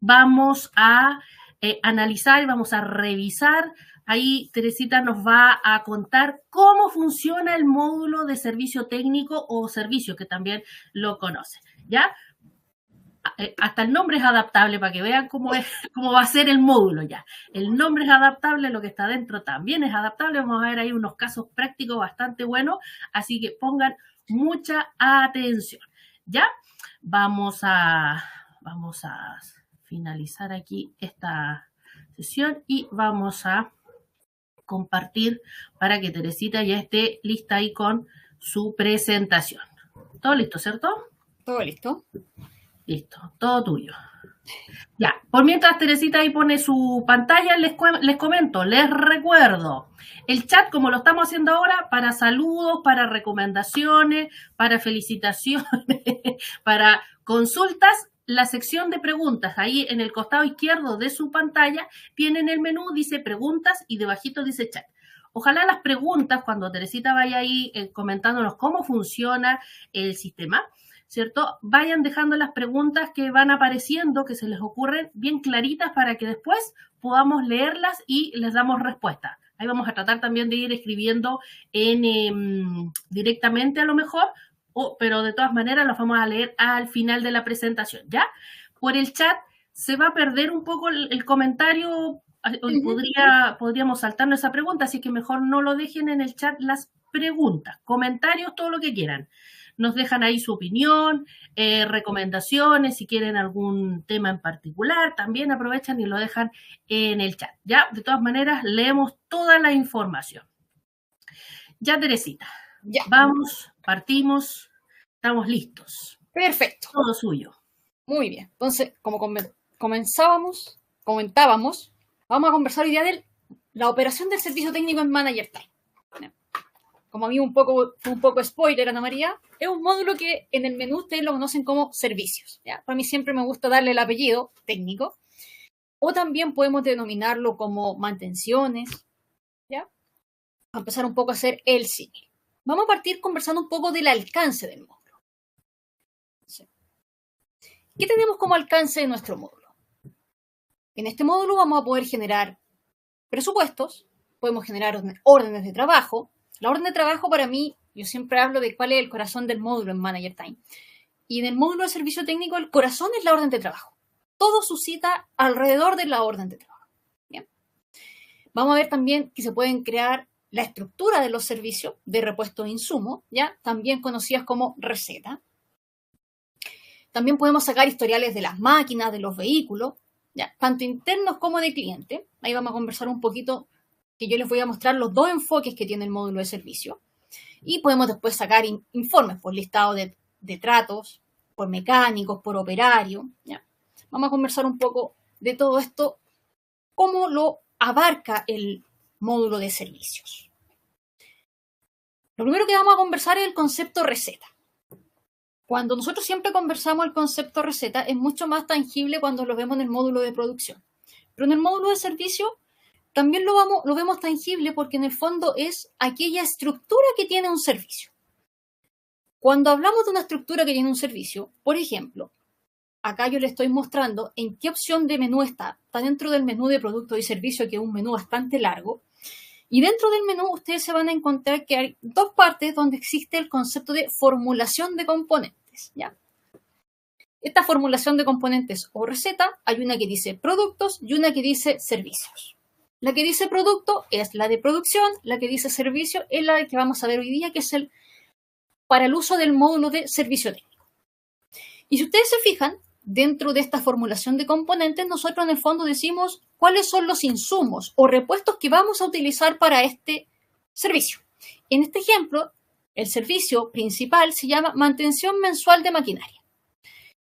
vamos a analizar y vamos a revisar. Ahí Teresita nos va a contar cómo funciona el módulo de servicio técnico o servicio, que también lo conoce, ¿ya? Hasta el nombre es adaptable para que vean cómo va a ser el módulo ya. El nombre es adaptable, lo que está dentro también es adaptable. Vamos a ver ahí unos casos prácticos bastante buenos, así que pongan mucha atención. ¿Ya? Vamos a finalizar aquí esta sesión y vamos a compartir para que Teresita ya esté lista ahí con su presentación. ¿Todo listo, cierto? Todo listo. Listo, todo tuyo. Ya, por mientras Teresita ahí pone su pantalla, les comento, les recuerdo, el chat como lo estamos haciendo ahora, para saludos, para recomendaciones, para felicitaciones, para consultas, la sección de preguntas, ahí en el costado izquierdo de su pantalla, tienen el menú, dice preguntas y debajito dice chat. Ojalá las preguntas, cuando Teresita vaya ahí comentándonos cómo funciona el sistema, ¿cierto? Vayan dejando las preguntas que van apareciendo, que se les ocurren bien claritas para que después podamos leerlas y les damos respuesta. Ahí vamos a tratar también de ir escribiendo directamente a lo mejor, pero de todas maneras las vamos a leer al final de la presentación, ¿ya? Por el chat se va a perder un poco el comentario, podríamos saltarnos esa pregunta, así que mejor no lo dejen en el chat las preguntas, comentarios, todo lo que quieran. Nos dejan ahí su opinión, recomendaciones, si quieren algún tema en particular, también aprovechan y lo dejan en el chat. Ya, de todas maneras, leemos toda la información. Ya, Teresita. Ya. Vamos, partimos, estamos listos. Perfecto. Todo suyo. Muy bien. Entonces, como comentábamos, vamos a conversar hoy día de la operación del servicio técnico en Manager Time. Como a mí un poco spoiler, Ana María, es un módulo que en el menú ustedes lo conocen como servicios. ¿Ya? Para mí siempre me gusta darle el apellido técnico. O también podemos denominarlo como mantenciones. ¿Ya? Vamos a empezar un poco a hacer el símil. Vamos a partir conversando un poco del alcance del módulo. ¿Qué tenemos como alcance de nuestro módulo? En este módulo vamos a poder generar presupuestos, podemos generar órdenes de trabajo. La orden de trabajo para mí, yo siempre hablo de cuál es el corazón del módulo en Manager Time. Y en el módulo de servicio técnico, el corazón es la orden de trabajo. Todo suscita alrededor de la orden de trabajo. ¿Bien? Vamos a ver también que se pueden crear la estructura de los servicios de repuesto de insumo, ¿ya? También conocidas como receta. También podemos sacar historiales de las máquinas, de los vehículos, ¿ya? Tanto internos como de cliente. Ahí vamos a conversar un poquito, que yo les voy a mostrar los dos enfoques que tiene el módulo de servicio. Y podemos después sacar informes por listado de tratos, por mecánicos, por operario. ¿Ya? Vamos a conversar un poco de todo esto, cómo lo abarca el módulo de servicios. Lo primero que vamos a conversar es el concepto receta. Cuando nosotros siempre conversamos el concepto receta, es mucho más tangible cuando lo vemos en el módulo de producción. Pero en el módulo de servicio también lo vemos tangible porque en el fondo es aquella estructura que tiene un servicio. Cuando hablamos de una estructura que tiene un servicio, por ejemplo, acá yo les estoy mostrando en qué opción de menú está. Está dentro del menú de producto y servicio, que es un menú bastante largo. Y dentro del menú ustedes se van a encontrar que hay dos partes donde existe el concepto de formulación de componentes, ¿ya? Esta formulación de componentes o receta, hay una que dice productos y una que dice servicios. La que dice producto es la de producción, la que dice servicio es la que vamos a ver hoy día, que es para el uso del módulo de servicio técnico. Y si ustedes se fijan, dentro de esta formulación de componentes, nosotros en el fondo decimos cuáles son los insumos o repuestos que vamos a utilizar para este servicio. En este ejemplo, el servicio principal se llama mantención mensual de maquinaria.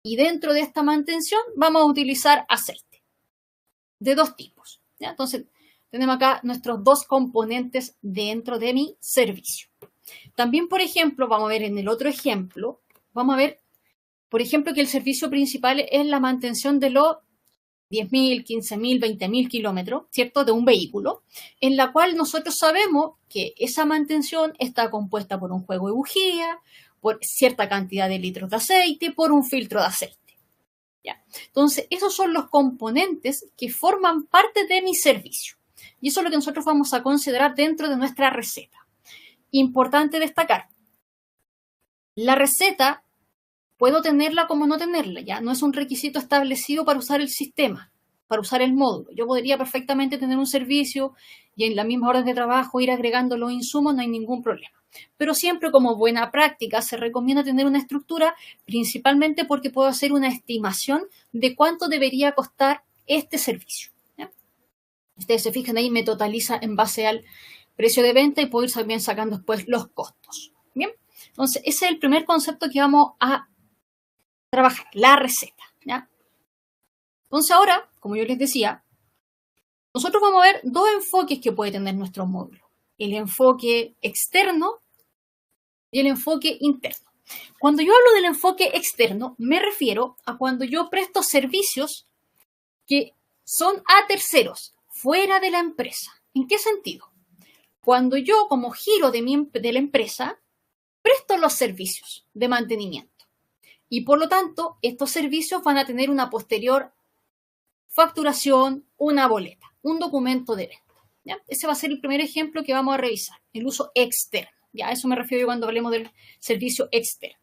Y dentro de esta mantención vamos a utilizar aceite de dos tipos. ¿Ya? Entonces, tenemos acá nuestros dos componentes dentro de mi servicio. También, por ejemplo, vamos a ver en el otro ejemplo, vamos a ver, por ejemplo, que el servicio principal es la mantención de los 10.000, 15.000, 20.000 kilómetros, ¿cierto?, de un vehículo, en la cual nosotros sabemos que esa mantención está compuesta por un juego de bujía, por cierta cantidad de litros de aceite, por un filtro de aceite. ¿Ya? Entonces, esos son los componentes que forman parte de mi servicio. Y eso es lo que nosotros vamos a considerar dentro de nuestra receta. Importante destacar, la receta puedo tenerla como no tenerla, ya no es un requisito establecido para usar el sistema, para usar el módulo. Yo podría perfectamente tener un servicio y en la misma orden de trabajo ir agregando los insumos, no hay ningún problema. Pero siempre como buena práctica se recomienda tener una estructura, principalmente porque puedo hacer una estimación de cuánto debería costar este servicio. ¿Ya? Ustedes se fijan ahí, me totaliza en base al precio de venta y puedo ir también sacando después los costos. Bien, entonces ese es el primer concepto que vamos a trabajar, la receta. ¿Ya? Entonces ahora, como yo les decía, nosotros vamos a ver dos enfoques que puede tener nuestro módulo. El enfoque externo y el enfoque interno. Cuando yo hablo del enfoque externo, me refiero a cuando yo presto servicios que son a terceros, fuera de la empresa. ¿En qué sentido? Cuando yo, como giro de la empresa, presto los servicios de mantenimiento. Y por lo tanto, estos servicios van a tener una posterior facturación, una boleta, un documento de venta. ¿Ya? Ese va a ser el primer ejemplo que vamos a revisar, el uso externo. Ya, a eso me refiero yo cuando hablemos del servicio externo.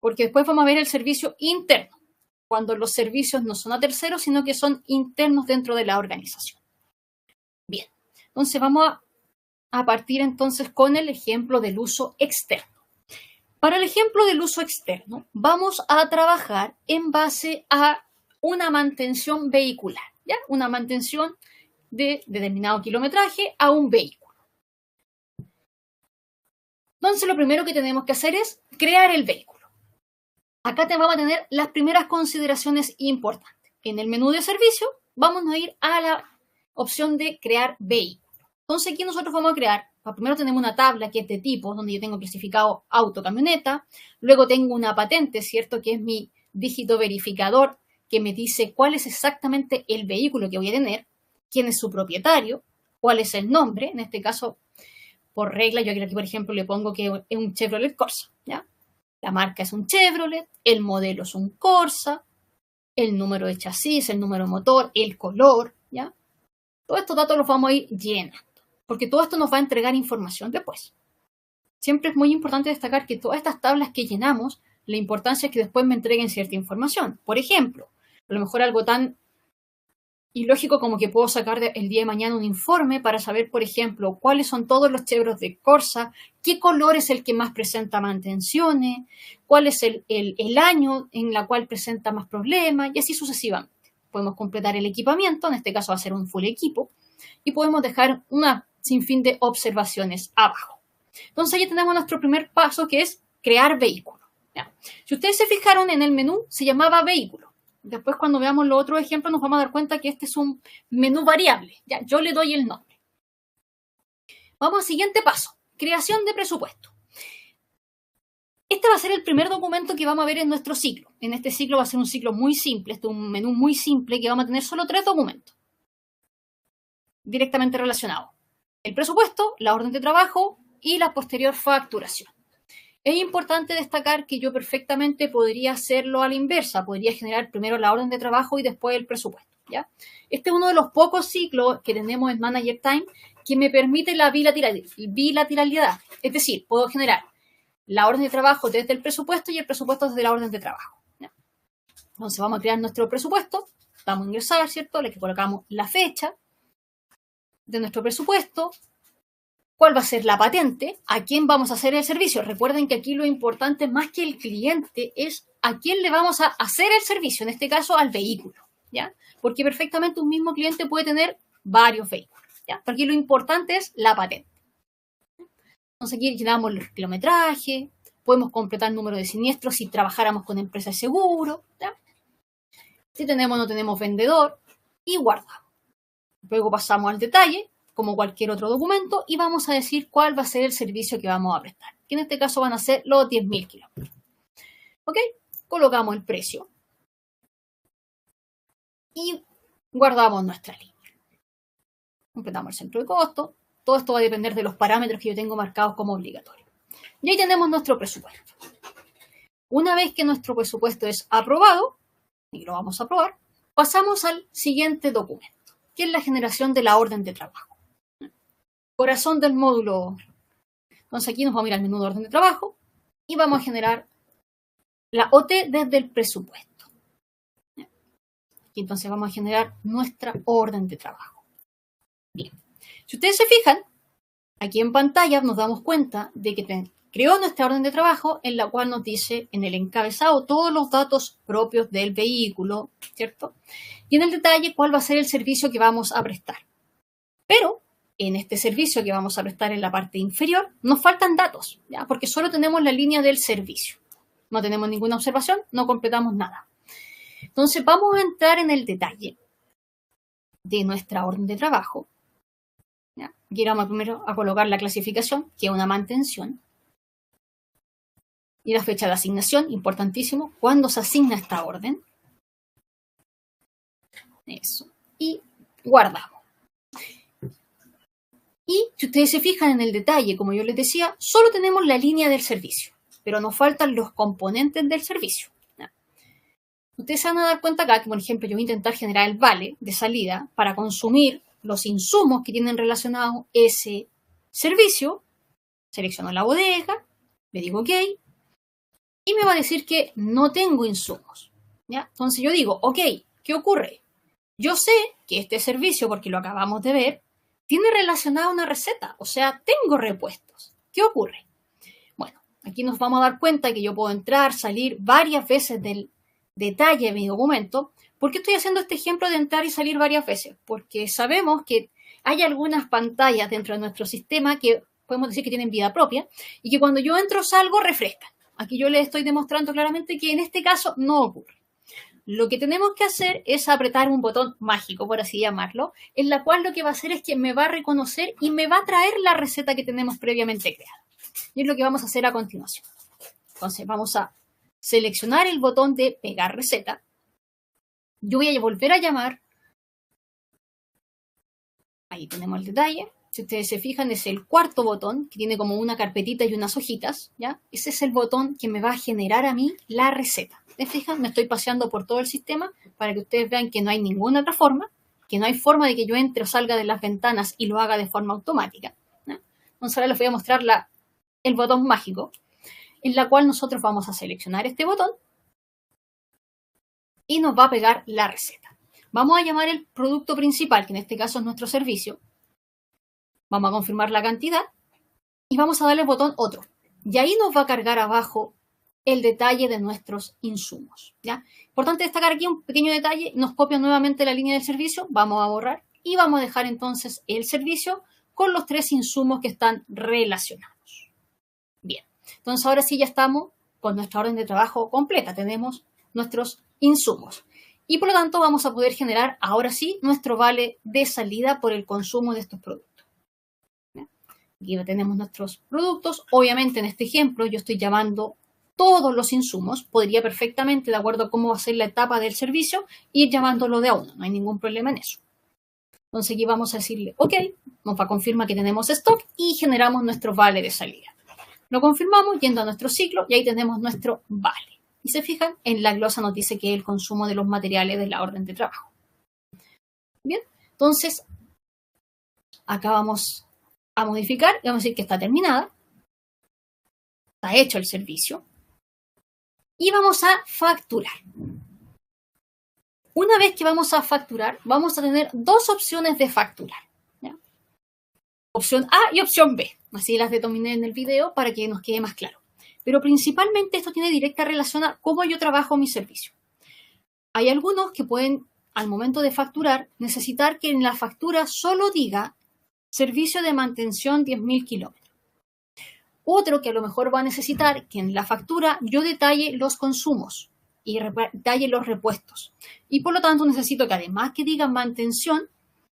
Porque después vamos a ver el servicio interno, cuando los servicios no son a terceros, sino que son internos dentro de la organización. Bien, entonces vamos a partir entonces con el ejemplo del uso externo. Para el ejemplo del uso externo, vamos a trabajar en base a una mantención vehicular, ¿ya? Una mantención de determinado kilometraje a un vehículo. Entonces, lo primero que tenemos que hacer es crear el vehículo. Acá te vamos a tener las primeras consideraciones importantes. En el menú de servicio, vamos a ir a la opción de crear vehículo. Entonces, aquí nosotros vamos a crear, primero tenemos una tabla que es de tipo, donde yo tengo clasificado auto, camioneta. Luego tengo una patente, ¿cierto? Que es mi dígito verificador, que me dice cuál es exactamente el vehículo que voy a tener, quién es su propietario, cuál es el nombre. En este caso, por regla, yo aquí, por ejemplo, le pongo que es un Chevrolet Corsa, ¿ya? La marca es un Chevrolet, el modelo es un Corsa, el número de chasis, el número de motor, el color, ¿ya? Todos estos datos los vamos a ir llenando, porque todo esto nos va a entregar información después. Siempre es muy importante destacar que todas estas tablas que llenamos, la importancia es que después me entreguen cierta información. Por ejemplo, a lo mejor algo tan ilógico como que puedo sacar el día de mañana un informe para saber, por ejemplo, cuáles son todos los Chevrolet de Corsa, qué color es el que más presenta mantenciones, cuál es el año en la cual presenta más problemas, y así sucesivamente. Podemos completar el equipamiento, en este caso va a ser un full equipo, y podemos dejar una sinfín de observaciones abajo. Entonces ya tenemos nuestro primer paso, que es crear vehículo. ¿Ya? Si ustedes se fijaron en el menú, se llamaba vehículo. Después, cuando veamos los otros ejemplos, nos vamos a dar cuenta que este es un menú variable. ¿Ya? Yo le doy el nombre. Vamos al siguiente paso, creación de presupuesto. Este va a ser el primer documento que vamos a ver en nuestro ciclo. En este ciclo va a ser un ciclo muy simple, este es un menú muy simple que vamos a tener solo 3 documentos directamente relacionados. El presupuesto, la orden de trabajo y la posterior facturación. Es importante destacar que yo perfectamente podría hacerlo a la inversa. Podría generar primero la orden de trabajo y después el presupuesto. ¿Ya? Este es uno de los pocos ciclos que tenemos en Manager Time que me permite la bilateralidad. Es decir, puedo generar la orden de trabajo desde el presupuesto y el presupuesto desde la orden de trabajo. ¿Ya? Entonces vamos a crear nuestro presupuesto. Vamos a ingresar, ¿cierto? Le colocamos la fecha de nuestro presupuesto. ¿Cuál va a ser la patente? ¿A quién vamos a hacer el servicio? Recuerden que aquí lo importante, más que el cliente, es a quién le vamos a hacer el servicio, en este caso al vehículo, ¿ya? Porque perfectamente un mismo cliente puede tener varios vehículos, ¿ya? Pero aquí lo importante es la patente. Entonces aquí llenamos el kilometraje, podemos completar el número de siniestros si trabajáramos con empresas de seguro, ¿ya? Si tenemos o no tenemos vendedor, y guardamos. Luego pasamos al detalle, como cualquier otro documento, y vamos a decir cuál va a ser el servicio que vamos a prestar. Que en este caso van a ser los 10.000 kilómetros. ¿Ok? Colocamos el precio y guardamos nuestra línea. Completamos el centro de costo. Todo esto va a depender de los parámetros que yo tengo marcados como obligatorios. Y ahí tenemos nuestro presupuesto. Una vez que nuestro presupuesto es aprobado, y lo vamos a probar, pasamos al siguiente documento, que es la generación de la orden de trabajo. Corazón del módulo. Entonces aquí nos vamos a ir al menú de orden de trabajo y vamos a generar la OT desde el presupuesto. Y entonces vamos a generar nuestra orden de trabajo. Bien. Si ustedes se fijan, aquí en pantalla nos damos cuenta de que creó nuestra orden de trabajo en la cual nos dice en el encabezado todos los datos propios del vehículo, ¿cierto? Y en el detalle cuál va a ser el servicio que vamos a prestar. Pero en este servicio que vamos a prestar en la parte inferior nos faltan datos, ¿ya? Porque solo tenemos la línea del servicio. No tenemos ninguna observación, no completamos nada. Entonces vamos a entrar en el detalle de nuestra orden de trabajo. ¿Ya? Aquí vamos primero a colocar la clasificación, que es una mantención. Y la fecha de asignación, importantísimo, cuándo se asigna esta orden. Eso. Y guardamos. Y si ustedes se fijan en el detalle, como yo les decía, solo tenemos la línea del servicio, pero nos faltan los componentes del servicio. ¿Ya? Ustedes se van a dar cuenta acá que, por ejemplo, yo voy a intentar generar el vale de salida para consumir los insumos que tienen relacionado ese servicio. Selecciono la bodega, le digo OK, y me va a decir que no tengo insumos. ¿Ya? Entonces yo digo, OK, ¿qué ocurre? Yo sé que este servicio, porque lo acabamos de ver, tiene relacionada una receta, o sea, tengo repuestos. ¿Qué ocurre? Bueno, aquí nos vamos a dar cuenta que yo puedo entrar, salir varias veces del detalle de mi documento. ¿Por qué estoy haciendo este ejemplo de entrar y salir varias veces? Porque sabemos que hay algunas pantallas dentro de nuestro sistema que podemos decir que tienen vida propia y que cuando yo entro o salgo refrescan. Aquí yo les estoy demostrando claramente que en este caso no ocurre. Lo que tenemos que hacer es apretar un botón mágico, por así llamarlo, en la cual lo que va a hacer es que me va a reconocer y me va a traer la receta que tenemos previamente creada. Y es lo que vamos a hacer a continuación. Entonces vamos a seleccionar el botón de pegar receta. Yo voy a volver a llamar. Ahí tenemos el detalle. Si ustedes se fijan, es el cuarto botón, que tiene como una carpetita y unas hojitas, ¿ya? Ese es el botón que me va a generar a mí la receta. ¿Se fijan? Me estoy paseando por todo el sistema para que ustedes vean que no hay ninguna otra forma, que no hay forma de que yo entre o salga de las ventanas y lo haga de forma automática, ¿ya? Entonces ahora les voy a mostrar el botón mágico, en la cual nosotros vamos a seleccionar este botón y nos va a pegar la receta. Vamos a llamar el producto principal, que en este caso es nuestro servicio. Vamos a confirmar la cantidad y vamos a darle el botón otro. Y ahí nos va a cargar abajo el detalle de nuestros insumos, ¿ya? Importante destacar aquí un pequeño detalle. Nos copia nuevamente la línea del servicio. Vamos a borrar y vamos a dejar entonces el servicio con los 3 insumos que están relacionados. Bien, entonces ahora sí ya estamos con nuestra orden de trabajo completa. Tenemos nuestros insumos. Y por lo tanto vamos a poder generar ahora sí nuestro vale de salida por el consumo de estos productos. Aquí tenemos nuestros productos. Obviamente en este ejemplo yo estoy llamando todos los insumos. Podría perfectamente, de acuerdo a cómo va a ser la etapa del servicio, ir llamándolo de a uno. No hay ningún problema en eso. Entonces aquí vamos a decirle OK, nos va a confirmar que tenemos stock y generamos nuestro vale de salida. Lo confirmamos yendo a nuestro ciclo y ahí tenemos nuestro vale. Y se fijan, en la glosa nos dice que es el consumo de los materiales de la orden de trabajo. Bien, entonces acá vamos a modificar y vamos a decir que está terminada. Está hecho el servicio. Y vamos a facturar. Una vez que vamos a facturar, vamos a tener 2 opciones de facturar, ¿ya? Opción A y opción B. Así las denominé en el video para que nos quede más claro. Pero principalmente esto tiene directa relación a cómo yo trabajo mi servicio. Hay algunos que pueden, al momento de facturar, necesitar que en la factura solo diga servicio de mantención 10.000 kilómetros. Otro que a lo mejor va a necesitar que en la factura yo detalle los consumos y detalle los repuestos. Y por lo tanto necesito que además que diga mantención,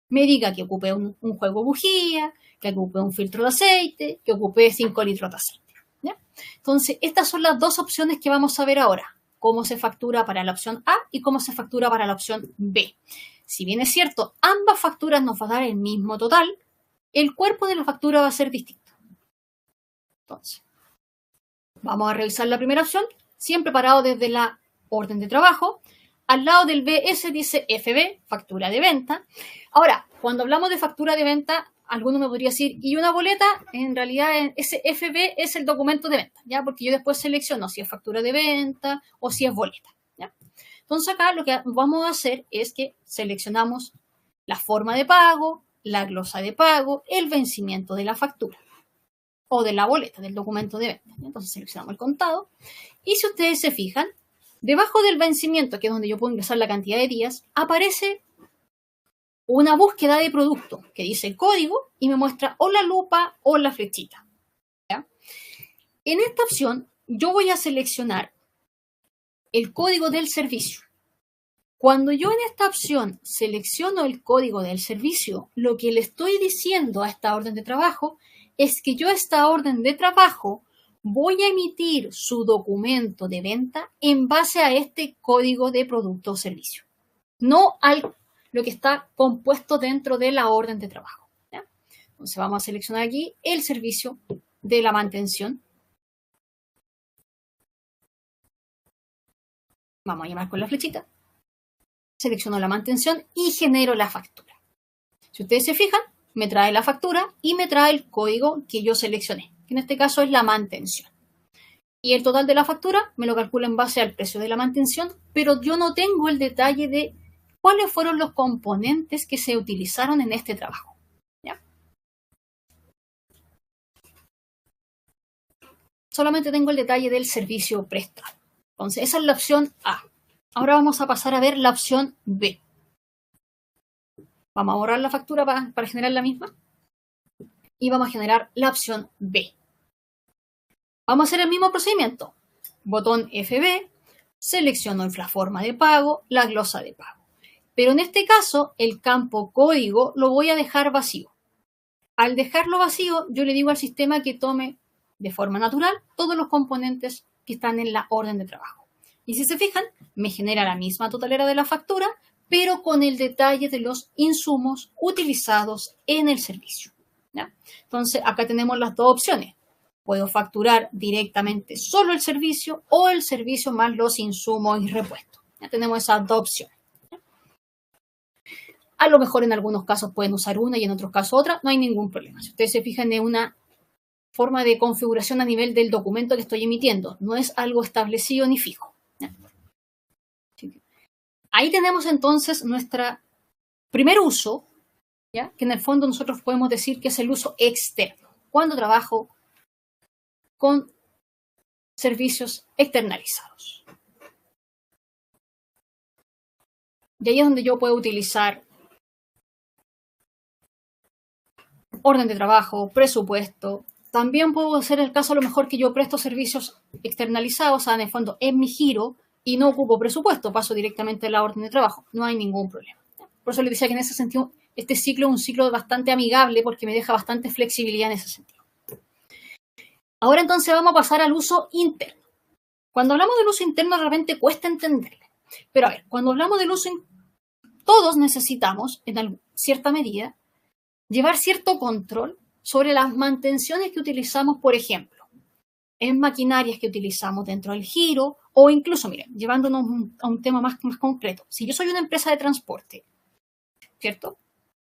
me diga que ocupe un juego bujía, que ocupe un filtro de aceite, que ocupe 5 litros de aceite, ¿ya? Entonces, estas son las 2 opciones que vamos a ver ahora. Cómo se factura para la opción A y cómo se factura para la opción B. Si bien es cierto, ambas facturas nos va a dar el mismo total, el cuerpo de la factura va a ser distinto. Entonces, vamos a revisar la primera opción, siempre parado desde la orden de trabajo. al lado del BS dice FB, factura de venta. Ahora, cuando hablamos de factura de venta, alguno me podría decir, ¿y una boleta? En realidad, ese FB es el documento de venta, ¿ya? Porque yo después selecciono si es factura de venta o si es boleta, ¿ya? Entonces acá lo que vamos a hacer es que seleccionamos la forma de pago, la glosa de pago, el vencimiento de la factura o de la boleta, del documento de venta. Entonces seleccionamos el contado. Y si ustedes se fijan, debajo del vencimiento, que es donde yo puedo ingresar la cantidad de días, aparece una búsqueda de producto que dice código y me muestra o la lupa o la flechita, ¿ya? En esta opción yo voy a seleccionar el código del servicio. Cuando yo en esta opción selecciono el código del servicio, lo que le estoy diciendo a esta orden de trabajo es que yo a esta orden de trabajo voy a emitir su documento de venta en base a este código de producto o servicio, no al lo que está compuesto dentro de la orden de trabajo, ¿ya? Entonces vamos a seleccionar aquí el servicio de la mantención. Vamos a llamar con la flechita. Selecciono la mantención y genero la factura. Si ustedes se fijan, me trae la factura y me trae el código que yo seleccioné, que en este caso es la mantención. Y el total de la factura me lo calcula en base al precio de la mantención, pero yo no tengo el detalle de cuáles fueron los componentes que se utilizaron en este trabajo, ¿ya? Solamente tengo el detalle del servicio prestado. Entonces, esa es la opción A. Ahora vamos a pasar a ver la opción B. Vamos a borrar la factura para generar la misma. Y vamos a generar la opción B. Vamos a hacer el mismo procedimiento. Botón FB, selecciono la forma de pago, la glosa de pago. Pero en este caso, el campo código lo voy a dejar vacío. Al dejarlo vacío, yo le digo al sistema que tome de forma natural todos los componentes que están en la orden de trabajo. Y si se fijan, me genera la misma totalera de la factura, pero con el detalle de los insumos utilizados en el servicio, ¿ya? Entonces, acá tenemos las dos opciones. Puedo facturar directamente solo el servicio o el servicio más los insumos y repuestos. Ya tenemos esas dos opciones. A lo mejor en algunos casos pueden usar una y en otros casos otra, no hay ningún problema. Si ustedes se fijan, es una forma de configuración a nivel del documento que estoy emitiendo, no es algo establecido ni fijo, ¿ya? Ahí tenemos entonces nuestro primer uso, ¿ya? Que en el fondo nosotros podemos decir que es el uso externo, cuando trabajo con servicios externalizados. Y ahí es donde yo puedo utilizar orden de trabajo, presupuesto. También puedo hacer el caso a lo mejor que yo presto servicios externalizados, o sea, en el fondo en mi giro y no ocupo presupuesto, paso directamente a la orden de trabajo. No hay ningún problema. Por eso les decía que en ese sentido este ciclo es un ciclo bastante amigable porque me deja bastante flexibilidad en ese sentido. Ahora entonces vamos a pasar al uso interno. Cuando hablamos del uso interno de repente cuesta entenderlo. Pero a ver, cuando hablamos del uso interno, todos necesitamos, en cierta medida, llevar cierto control sobre las mantenciones que utilizamos, por ejemplo, en maquinarias que utilizamos dentro del giro o incluso, miren, llevándonos a un tema más concreto. Si yo soy una empresa de transporte, ¿cierto?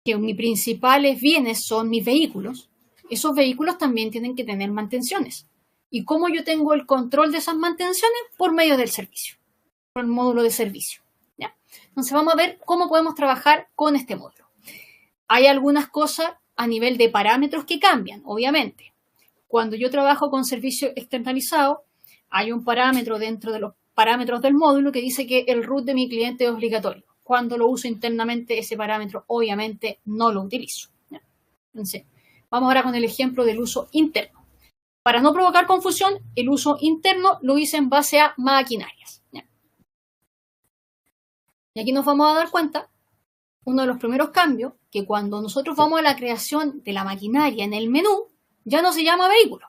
Que mis principales bienes son mis vehículos, esos vehículos también tienen que tener mantenciones. ¿Y cómo yo tengo el control de esas mantenciones? Por medio del servicio, por el módulo de servicio, ¿ya? Entonces vamos a ver cómo podemos trabajar con este módulo. Hay algunas cosas a nivel de parámetros que cambian, obviamente. Cuando yo trabajo con servicio externalizado, hay un parámetro dentro de los parámetros del módulo que dice que el root de mi cliente es obligatorio. Cuando lo uso internamente, ese parámetro obviamente no lo utilizo, ¿ya? Entonces, vamos ahora con el ejemplo del uso interno. Para no provocar confusión, el uso interno lo hice en base a maquinarias, ¿ya? Y aquí nos vamos a dar cuenta, uno de los primeros cambios, que cuando nosotros vamos a la creación de la maquinaria en el menú, ya no se llama vehículo.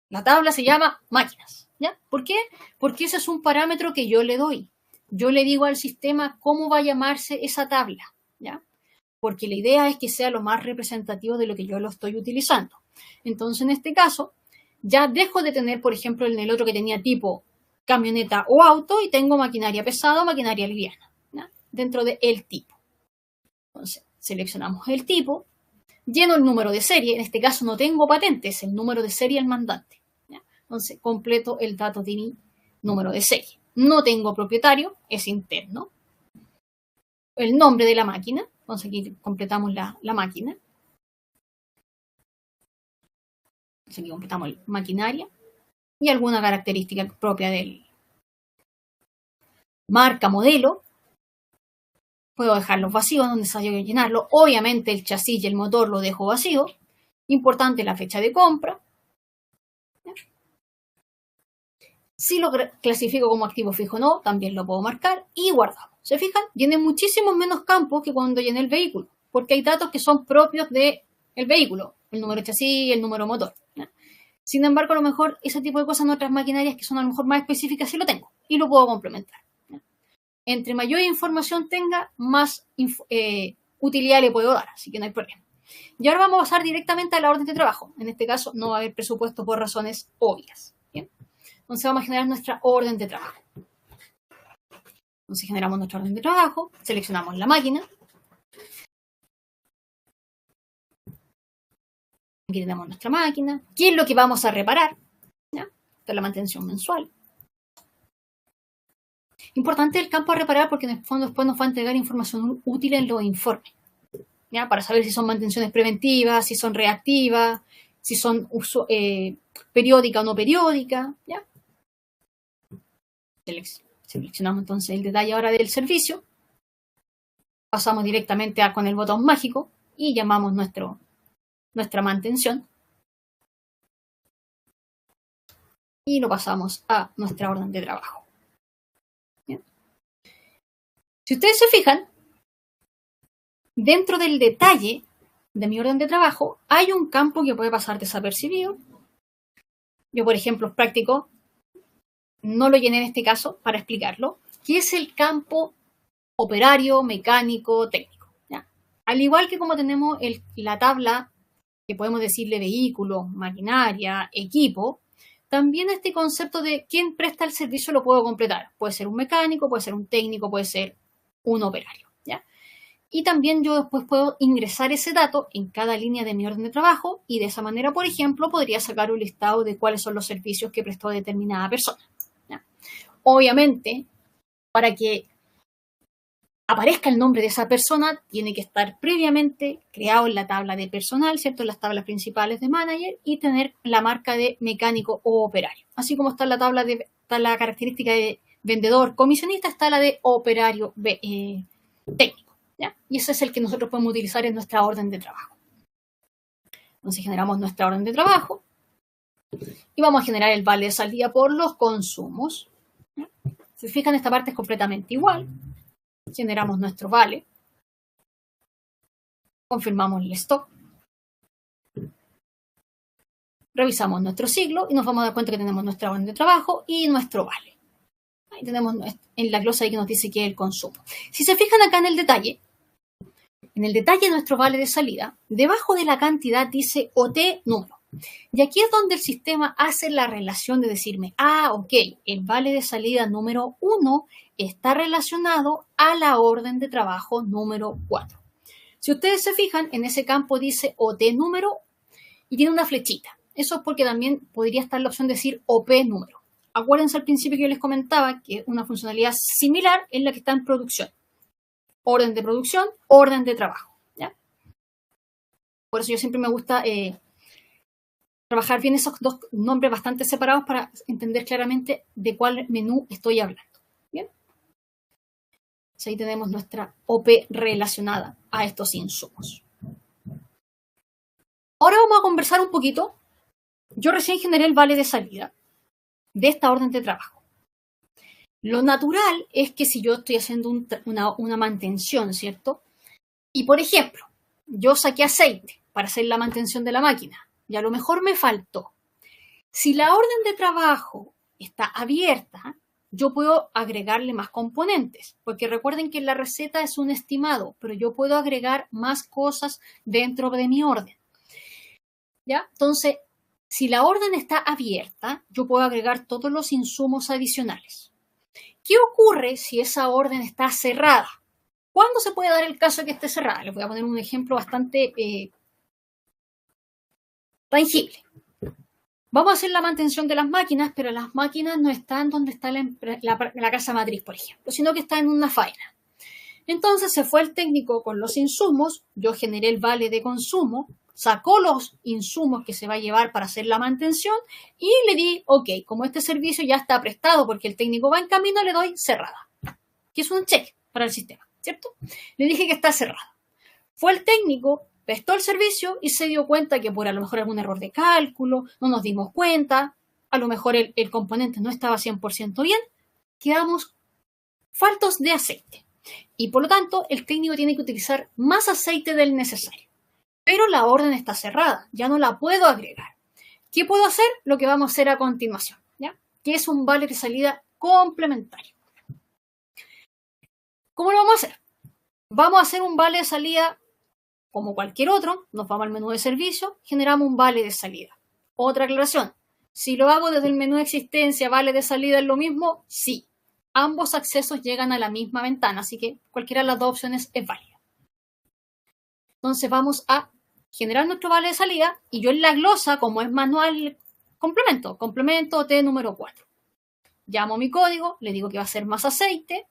La tabla se llama máquinas, ¿ya? ¿Por qué? Porque ese es un parámetro que yo le doy. Yo le digo al sistema cómo va a llamarse esa tabla, ¿ya? Porque la idea es que sea lo más representativo de lo que yo lo estoy utilizando. Entonces, en este caso, ya dejo de tener, por ejemplo, en el otro que tenía tipo camioneta o auto y tengo maquinaria pesada o maquinaria liviana, ¿ya? Dentro del tipo. Entonces, seleccionamos el tipo, lleno el número de serie, en este caso no tengo patente, es el número de serie del mandante, ¿ya? Entonces, completo el dato de mi número de serie. No tengo propietario, es interno. El nombre de la máquina, entonces aquí completamos la máquina. Entonces aquí completamos la maquinaria y alguna característica propia del marca, modelo. Puedo dejarlos vacíos donde se haya que llenarlo. Obviamente el chasis y el motor lo dejo vacío. Importante la fecha de compra. Si lo clasifico como activo fijo o no, también lo puedo marcar y guardamos. ¿Se fijan? Llené muchísimos menos campos que cuando llené el vehículo, porque hay datos que son propios del vehículo, el número de chasis, el número motor, ¿ya? Sin embargo, a lo mejor ese tipo de cosas en otras maquinarias que son a lo mejor más específicas sí lo tengo y lo puedo complementar, ¿ya? Entre mayor información tenga, más utilidad le puedo dar, así que no hay problema. Y ahora vamos a pasar directamente a la orden de trabajo. En este caso no va a haber presupuesto por razones obvias, ¿bien? Entonces vamos a generar nuestra orden de trabajo. Entonces generamos nuestra orden de trabajo, seleccionamos la máquina. Aquí tenemos nuestra máquina. ¿Qué es lo que vamos a reparar? ¿Ya? Esta es la mantención mensual. Importante el campo a reparar porque en el fondo después nos va a entregar información útil en los informes, ¿ya? Para saber si son mantenciones preventivas, si son reactivas, si son periódicas o no periódicas, ¿ya? Seleccionamos entonces el detalle ahora del servicio. Pasamos directamente con el botón mágico y llamamos nuestra mantención. Y lo pasamos a nuestra orden de trabajo. ¿Bien? Si ustedes se fijan, dentro del detalle de mi orden de trabajo hay un campo que puede pasar desapercibido. Yo, por ejemplo, es práctico. No lo llené en este caso para explicarlo, que es el campo operario, mecánico, técnico, ¿ya? Al igual que como tenemos la tabla que podemos decirle vehículo, maquinaria, equipo, también este concepto de quién presta el servicio lo puedo completar. Puede ser un mecánico, puede ser un técnico, puede ser un operario, ¿ya? Y también yo después puedo ingresar ese dato en cada línea de mi orden de trabajo y de esa manera, por ejemplo, podría sacar un listado de cuáles son los servicios que prestó determinada persona. Obviamente, para que aparezca el nombre de esa persona, tiene que estar previamente creado en la tabla de personal, ¿cierto? En las tablas principales de manager y tener la marca de mecánico o operario. Así como está en la tabla está la característica de vendedor comisionista, está la de operario técnico, ¿ya? Y ese es el que nosotros podemos utilizar en nuestra orden de trabajo. Entonces generamos nuestra orden de trabajo y vamos a generar el vale de salida por los consumos. Si se fijan, esta parte es completamente igual. Generamos nuestro vale. Confirmamos el stock. Revisamos nuestro siglo y nos vamos a dar cuenta que tenemos nuestra orden de trabajo y nuestro vale. Ahí tenemos en la glosa ahí que nos dice que es el consumo. Si se fijan acá en el detalle de nuestro vale de salida, debajo de la cantidad dice OT número. Y aquí es donde el sistema hace la relación de decirme, ok, el vale de salida número 1 está relacionado a la orden de trabajo número 4. Si ustedes se fijan, en ese campo dice OT número y tiene una flechita. Eso es porque también podría estar la opción de decir OP número. Acuérdense al principio que yo les comentaba que una funcionalidad similar es la que está en producción. Orden de producción, orden de trabajo, ¿ya? Por eso yo siempre me gusta trabajar bien esos dos nombres bastante separados para entender claramente de cuál menú estoy hablando. ¿Bien? Entonces ahí tenemos nuestra OP relacionada a estos insumos. Ahora vamos a conversar un poquito. Yo recién generé el vale de salida de esta orden de trabajo. Lo natural es que si yo estoy haciendo una mantención, ¿cierto? Y por ejemplo, yo saqué aceite para hacer la mantención de la máquina. Y a lo mejor me faltó. Si la orden de trabajo está abierta, yo puedo agregarle más componentes, porque recuerden que la receta es un estimado, pero yo puedo agregar más cosas dentro de mi orden. ¿Ya? Entonces, Si la orden está abierta, yo puedo agregar todos los insumos adicionales. ¿Qué ocurre si esa orden está cerrada? ¿Cuándo se puede dar el caso de que esté cerrada? Les voy a poner un ejemplo bastante tangible. Vamos a hacer la mantención de las máquinas, pero las máquinas no están donde está la casa matriz, por ejemplo, sino que está en una faena. Entonces se fue el técnico con los insumos, yo generé el vale de consumo, sacó los insumos que se va a llevar para hacer la mantención y le di, ok, como este servicio ya está prestado porque el técnico va en camino, le doy cerrada, que es un check para el sistema, ¿cierto? Le dije que está cerrada. Fue el técnico, prestó el servicio y se dio cuenta que por a lo mejor algún error de cálculo, no nos dimos cuenta, a lo mejor el componente no estaba 100% bien, quedamos faltos de aceite. Y por lo tanto, el técnico tiene que utilizar más aceite del necesario. Pero la orden está cerrada, ya no la puedo agregar. ¿Qué puedo hacer? Lo que vamos a hacer a continuación, ¿ya? Que es un vale de salida complementario. ¿Cómo lo vamos a hacer? Vamos a hacer un vale de salida como cualquier otro, nos vamos al menú de servicio, generamos un vale de salida. Otra aclaración, si lo hago desde el menú de existencia, vale de salida es lo mismo, sí. Ambos accesos llegan a la misma ventana, así que cualquiera de las dos opciones es válida. Entonces vamos a generar nuestro vale de salida y yo en la glosa, como es manual, complemento OT número 4. Llamo mi código, le digo que va a ser más aceite.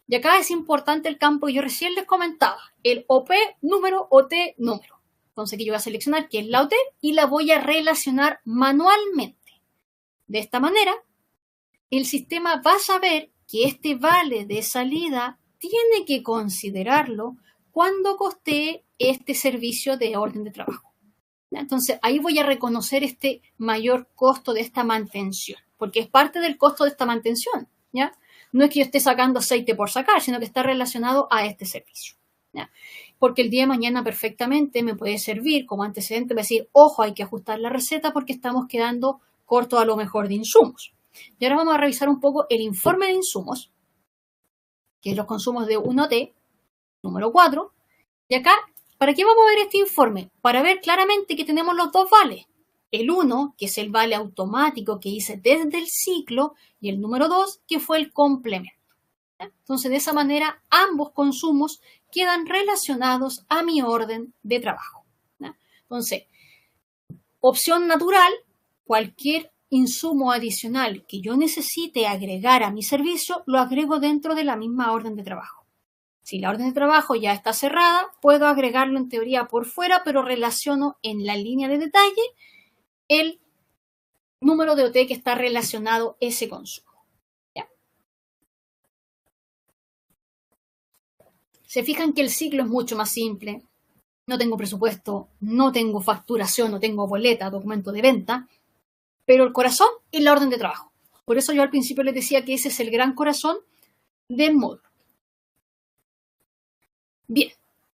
Y acá es importante el campo que yo recién les comentaba, el OP número, OT número. Entonces aquí yo voy a seleccionar que es la OT y la voy a relacionar manualmente. De esta manera, el sistema va a saber que este vale de salida tiene que considerarlo cuando costee este servicio de orden de trabajo. Entonces ahí voy a reconocer este mayor costo de esta mantención, porque es parte del costo de esta mantención, ¿ya? No es que yo esté sacando aceite por sacar, sino que está relacionado a este servicio, ¿ya? Porque el día de mañana perfectamente me puede servir como antecedente, decir, ojo, hay que ajustar la receta porque estamos quedando cortos a lo mejor de insumos. Y ahora vamos a revisar un poco el informe de insumos, que es los consumos de 1T, número 4. Y acá, ¿para qué vamos a ver este informe? Para ver claramente que tenemos los dos vales. El 1, que es el vale automático que hice desde el ciclo, y el número 2, que fue el complemento. ¿Ya? Entonces, de esa manera, ambos consumos quedan relacionados a mi orden de trabajo. ¿Ya? Entonces, opción natural, cualquier insumo adicional que yo necesite agregar a mi servicio, lo agrego dentro de la misma orden de trabajo. Si la orden de trabajo ya está cerrada, puedo agregarlo en teoría por fuera, pero relaciono en la línea de detalle el número de OT que está relacionado a ese consumo. ¿Ya? Se fijan que el ciclo es mucho más simple. No tengo presupuesto, no tengo facturación, no tengo boleta, documento de venta, pero el corazón es la orden de trabajo. Por eso yo al principio les decía que ese es el gran corazón del módulo. Bien,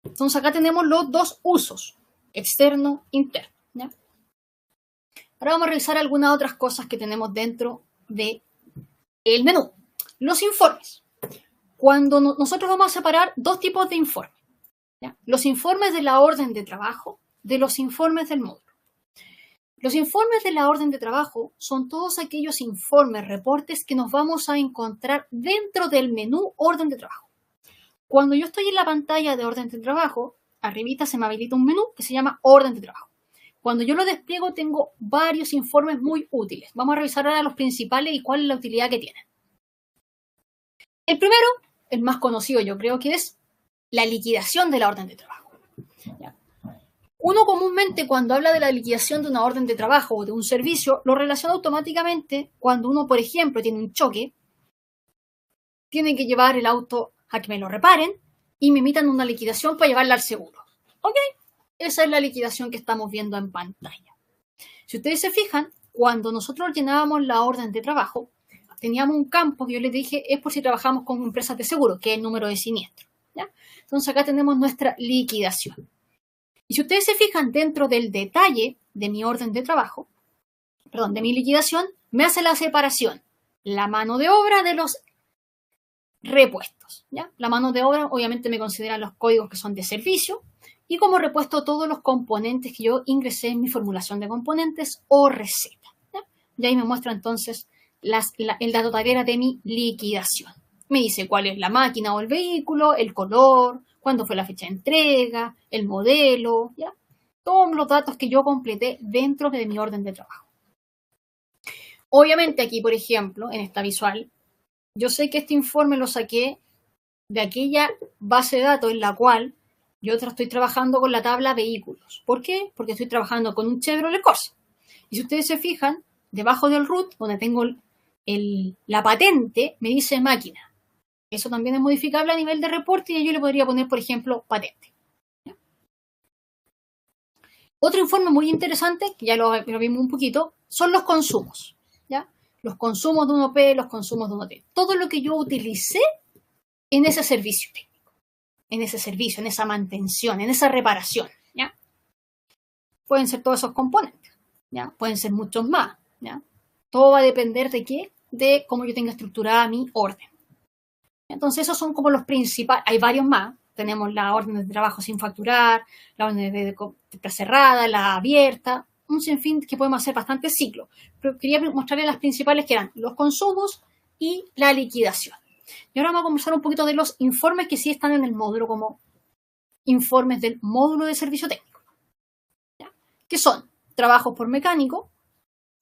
entonces acá tenemos los dos usos, externo, interno. ¿Ya? Ahora vamos a revisar algunas otras cosas que tenemos dentro del menú. Los informes. Cuando nosotros vamos a separar dos tipos de informes. ¿Ya? Los informes de la orden de trabajo de los informes del módulo. Los informes de la orden de trabajo son todos aquellos informes, reportes que nos vamos a encontrar dentro del menú orden de trabajo. Cuando yo estoy en la pantalla de orden de trabajo, arribita se me habilita un menú que se llama orden de trabajo. Cuando yo lo despliego tengo varios informes muy útiles. Vamos a revisar ahora los principales y cuál es la utilidad que tienen. El primero, el más conocido yo creo que es la liquidación de la orden de trabajo. ¿Ya? Uno comúnmente cuando habla de la liquidación de una orden de trabajo o de un servicio, lo relaciona automáticamente cuando uno, por ejemplo, tiene un choque, tiene que llevar el auto a que me lo reparen y me emitan una liquidación para llevarla al seguro. ¿Ok? Esa es la liquidación que estamos viendo en pantalla. Si ustedes se fijan, cuando nosotros llenábamos la orden de trabajo, teníamos un campo que yo les dije es por si trabajamos con empresas de seguro, que es el número de siniestro. ¿Ya? Entonces acá tenemos nuestra liquidación. Y si ustedes se fijan dentro del detalle de mi orden de trabajo, de mi liquidación, me hace la separación, la mano de obra de los repuestos. ¿Ya? La mano de obra obviamente me consideran los códigos que son de servicio, y como repuesto todos los componentes que yo ingresé en mi formulación de componentes o receta. ¿Ya? Y ahí me muestra entonces el dato tareas de mi liquidación. Me dice cuál es la máquina o el vehículo, el color, cuándo fue la fecha de entrega, el modelo, ¿ya? Todos los datos que yo completé dentro de mi orden de trabajo. Obviamente aquí, por ejemplo, en esta visual, yo sé que este informe lo saqué de aquella base de datos en la cual yo estoy trabajando con la tabla vehículos. ¿Por qué? Porque estoy trabajando con un Chevrolet Corsa. Y si ustedes se fijan, debajo del root, donde tengo la patente, me dice máquina. Eso también es modificable a nivel de reporte y yo le podría poner, por ejemplo, patente. ¿Ya? Otro informe muy interesante, que ya lo vimos un poquito, son los consumos. ¿Ya? Los consumos de un OP, los consumos de un OT. Todo lo que yo utilicé en ese servicio técnico, en ese servicio, en esa mantención, en esa reparación. ¿Ya? Pueden ser todos esos componentes. ¿Ya? Pueden ser muchos más. ¿Ya? Todo va a depender de qué, de cómo yo tenga estructurada mi orden. Entonces esos son como los principales. Hay varios más. Tenemos la orden de trabajo sin facturar, la orden de compra cerrada, la abierta, un sinfín que podemos hacer bastantes ciclos. Pero quería mostrarles las principales que eran los consumos y la liquidación. Y ahora vamos a conversar un poquito de los informes que sí están en el módulo como informes del módulo de servicio técnico. ¿Ya? Que son trabajos por mecánico.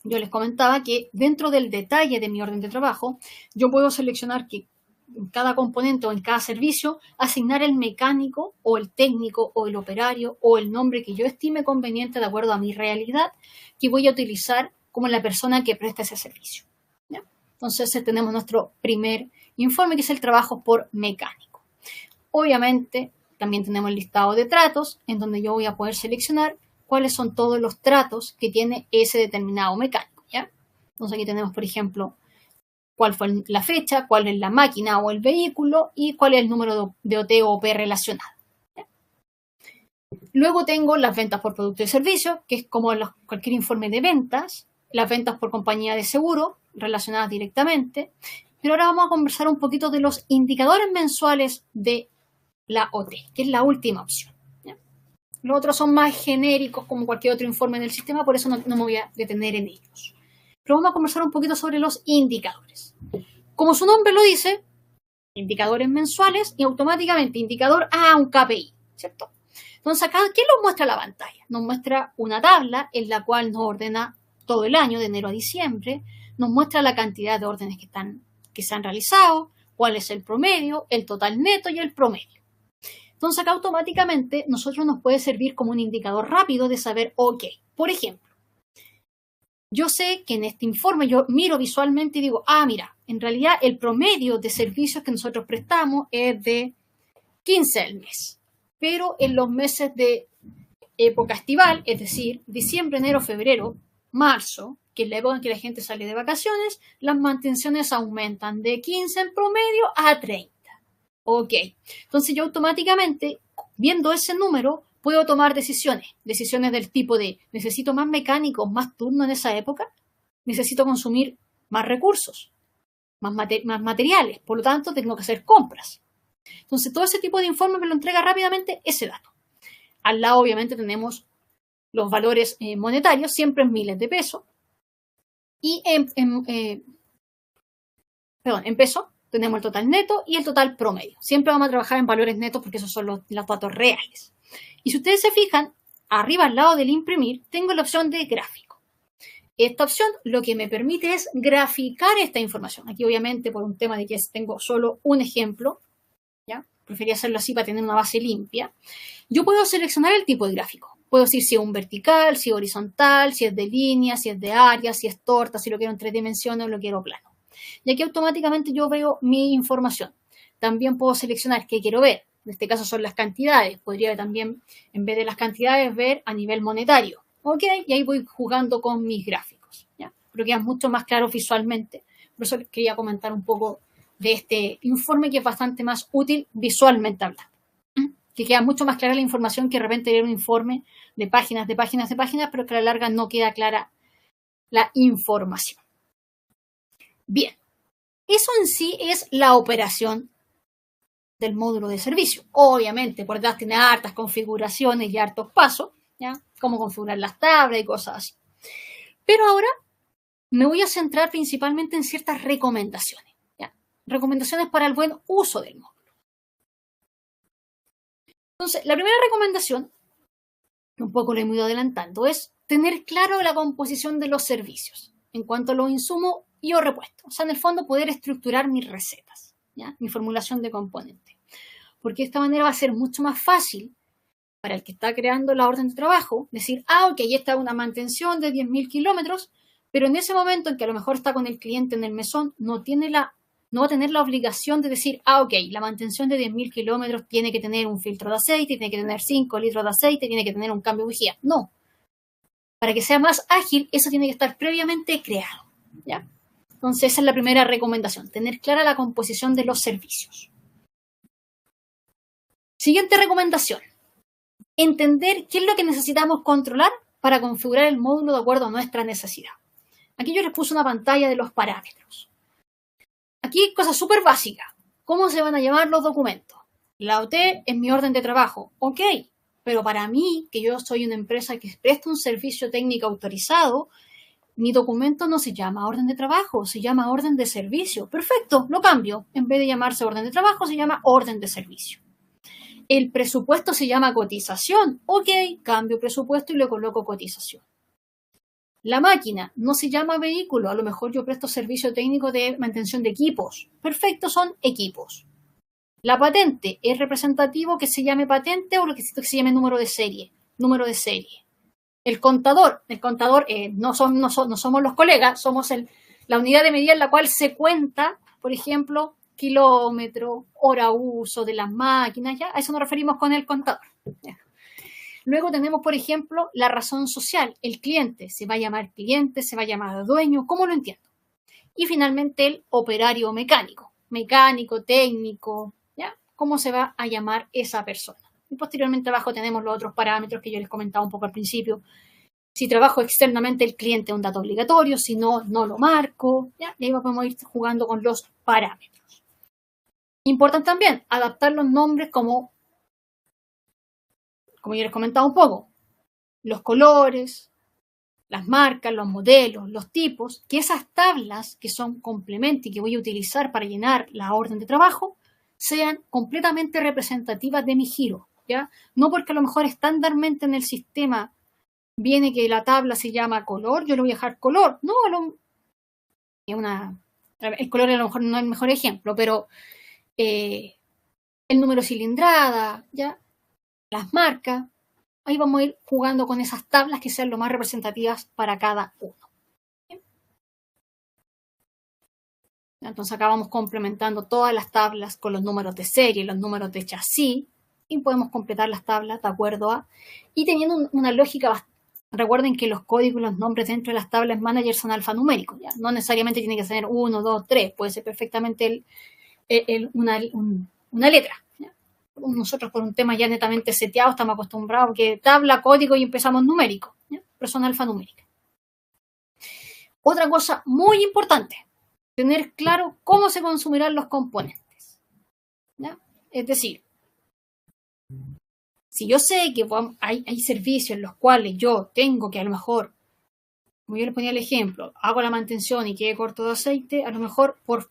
Yo les comentaba que dentro del detalle de mi orden de trabajo, yo puedo seleccionar que en cada componente o en cada servicio, asignar el mecánico o el técnico o el operario o el nombre que yo estime conveniente de acuerdo a mi realidad que voy a utilizar como la persona que presta ese servicio. ¿Ya? Entonces tenemos nuestro primer informe que es el trabajo por mecánico. Obviamente también tenemos el listado de tratos en donde yo voy a poder seleccionar cuáles son todos los tratos que tiene ese determinado mecánico. ¿Ya? Entonces aquí tenemos, por ejemplo, cuál fue la fecha, cuál es la máquina o el vehículo y cuál es el número de OT o OP relacionado. ¿Ya? Luego tengo las ventas por producto y servicio, que es como cualquier informe de ventas, las ventas por compañía de seguro relacionadas directamente. Pero ahora vamos a conversar un poquito de los indicadores mensuales de la OT, que es la última opción. ¿Ya? Los otros son más genéricos como cualquier otro informe del sistema, por eso no me voy a detener en ellos. Pero vamos a conversar un poquito sobre los indicadores. Como su nombre lo dice, indicadores mensuales y automáticamente indicador a un KPI, ¿cierto? Entonces acá, ¿qué nos muestra la pantalla? Nos muestra una tabla en la cual nos ordena todo el año, de enero a diciembre, nos muestra la cantidad de órdenes que se han realizado, cuál es el promedio, el total neto y el promedio. Entonces acá automáticamente nosotros nos puede servir como un indicador rápido de saber, ok, por ejemplo, yo sé que en este informe yo miro visualmente y digo, mira, en realidad el promedio de servicios que nosotros prestamos es de 15 al mes. Pero en los meses de época estival, es decir, diciembre, enero, febrero, marzo, que es la época en que la gente sale de vacaciones, las mantenciones aumentan de 15 en promedio a 30. Ok, entonces yo automáticamente, viendo ese número, puedo tomar decisiones del tipo de necesito más mecánicos, más turnos en esa época, necesito consumir más recursos, más materiales, por lo tanto tengo que hacer compras. Entonces todo ese tipo de informe me lo entrega rápidamente ese dato. Al lado obviamente tenemos los valores monetarios, siempre en miles de pesos, y en pesos tenemos el total neto y el total promedio. Siempre vamos a trabajar en valores netos porque esos son los datos reales. Y si ustedes se fijan, arriba al lado del imprimir, tengo la opción de gráfico. Esta opción lo que me permite es graficar esta información. Aquí obviamente por un tema de que tengo solo un ejemplo, ¿ya? Prefería hacerlo así para tener una base limpia. Yo puedo seleccionar el tipo de gráfico. Puedo decir si es un vertical, si es horizontal, si es de línea, si es de área, si es torta, si lo quiero en 3 dimensiones o lo quiero plano. Y aquí automáticamente yo veo mi información. También puedo seleccionar qué quiero ver. En este caso son las cantidades. Podría también, en vez de las cantidades, ver a nivel monetario. ¿Ok? Y ahí voy jugando con mis gráficos. ¿Ya? Pero queda mucho más claro visualmente. Por eso quería comentar un poco de este informe que es bastante más útil visualmente hablando. Que queda mucho más clara la información que de repente leer un informe de páginas, pero que a la larga no queda clara la información. Bien. Eso en sí es la operación del módulo de servicio. Obviamente, por detrás tiene hartas configuraciones y hartos pasos, ¿ya? Cómo configurar las tablas y cosas así. Pero ahora me voy a centrar principalmente en ciertas recomendaciones, ¿ya? Recomendaciones para el buen uso del módulo. Entonces, la primera recomendación, que un poco le hemos ido adelantando, es tener claro la composición de los servicios en cuanto a los insumos y o repuestos. O sea, en el fondo, poder estructurar mis recetas, ¿ya? Mi formulación de componentes. Porque de esta manera va a ser mucho más fácil para el que está creando la orden de trabajo decir, ok, esta es una mantención de 10.000 kilómetros, pero en ese momento en que a lo mejor está con el cliente en el mesón, no va a tener la obligación de decir, ok, la mantención de 10.000 kilómetros tiene que tener un filtro de aceite, tiene que tener 5 litros de aceite, tiene que tener un cambio de bujía. No. Para que sea más ágil, eso tiene que estar previamente creado, ¿ya? Entonces, esa es la primera recomendación, tener clara la composición de los servicios. Siguiente recomendación, entender qué es lo que necesitamos controlar para configurar el módulo de acuerdo a nuestra necesidad. Aquí yo les puse una pantalla de los parámetros. Aquí, cosa súper básica. ¿Cómo se van a llamar los documentos? La OT es mi orden de trabajo. Ok, pero para mí, que yo soy una empresa que presta un servicio técnico autorizado, mi documento no se llama orden de trabajo, se llama orden de servicio. Perfecto, lo cambio. En vez de llamarse orden de trabajo, se llama orden de servicio. El presupuesto se llama cotización. Ok, cambio presupuesto y le coloco cotización. La máquina no se llama vehículo. A lo mejor yo presto servicio técnico de mantención de equipos. Perfecto, son equipos. La patente es representativo que se llame patente o lo que se llame número de serie. Número de serie. El contador no somos los colegas, somos la unidad de medida en la cual se cuenta, por ejemplo, kilómetro, hora uso de las máquinas, ¿ya? A eso nos referimos con el contador. ¿Ya? Luego tenemos, por ejemplo, la razón social, el cliente. Se va a llamar cliente, se va a llamar dueño, ¿cómo lo entiendo? Y finalmente el operario mecánico, técnico, ¿ya? ¿Cómo se va a llamar esa persona? Y posteriormente abajo tenemos los otros parámetros que yo les comentaba un poco al principio. Si trabajo externamente, el cliente es un dato obligatorio, si no, no lo marco, ¿ya? Y ahí podemos ir jugando con los parámetros. Importante también, adaptar los nombres como yo les comentaba un poco, los colores, las marcas, los modelos, los tipos, que esas tablas que son complemento y que voy a utilizar para llenar la orden de trabajo sean completamente representativas de mi giro, ¿ya? No porque a lo mejor estándarmente en el sistema viene que la tabla se llama color, yo le voy a dejar color. No, el color a lo mejor no es el mejor ejemplo, pero el número de cilindrada, ¿ya? Las marcas, ahí vamos a ir jugando con esas tablas que sean lo más representativas para cada uno. ¿Bien? Entonces acá vamos complementando todas las tablas con los números de serie, los números de chasis, y podemos completar las tablas de acuerdo a, y teniendo una lógica bastante. Recuerden que los códigos y los nombres dentro de las tablas manager son alfanuméricos, ¿ya? No necesariamente tiene que ser 1, 2, 3, puede ser perfectamente una letra. Nosotros por un tema ya netamente seteado estamos acostumbrados que tabla, código y empezamos numérico, ¿ya? Pero son alfanuméricas. Otra cosa muy importante, tener claro cómo se consumirán los componentes, ¿ya? Es decir, si yo sé que hay servicios en los cuales yo tengo que a lo mejor, como yo les ponía el ejemplo, hago la mantención y quede corto de aceite, a lo mejor por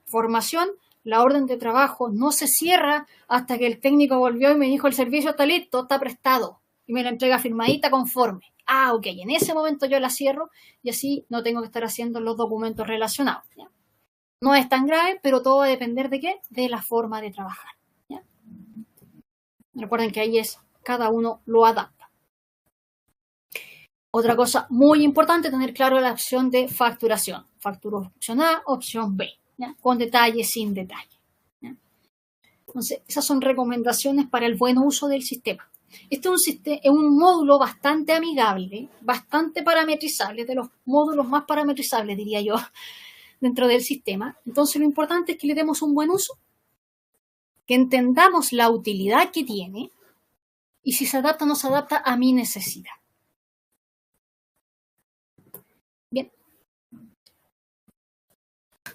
formación la orden de trabajo no se cierra hasta que el técnico volvió y me dijo el servicio está listo, está prestado y me la entrega firmadita conforme. Ok, en ese momento yo la cierro y así no tengo que estar haciendo los documentos relacionados, ¿ya? No es tan grave, pero todo va a depender de qué, de la forma de trabajar, ¿ya? Recuerden que ahí cada uno lo adapta. Otra cosa muy importante, tener claro la opción de facturación. Factura opción A, opción B, ¿ya? Con detalle, sin detalle, ¿ya? Entonces, esas son recomendaciones para el buen uso del sistema. Este es un módulo bastante amigable, bastante parametrizable, de los módulos más parametrizables, diría yo, dentro del sistema. Entonces, lo importante es que le demos un buen uso, que entendamos la utilidad que tiene y si se adapta o no se adapta a mi necesidad. Bien.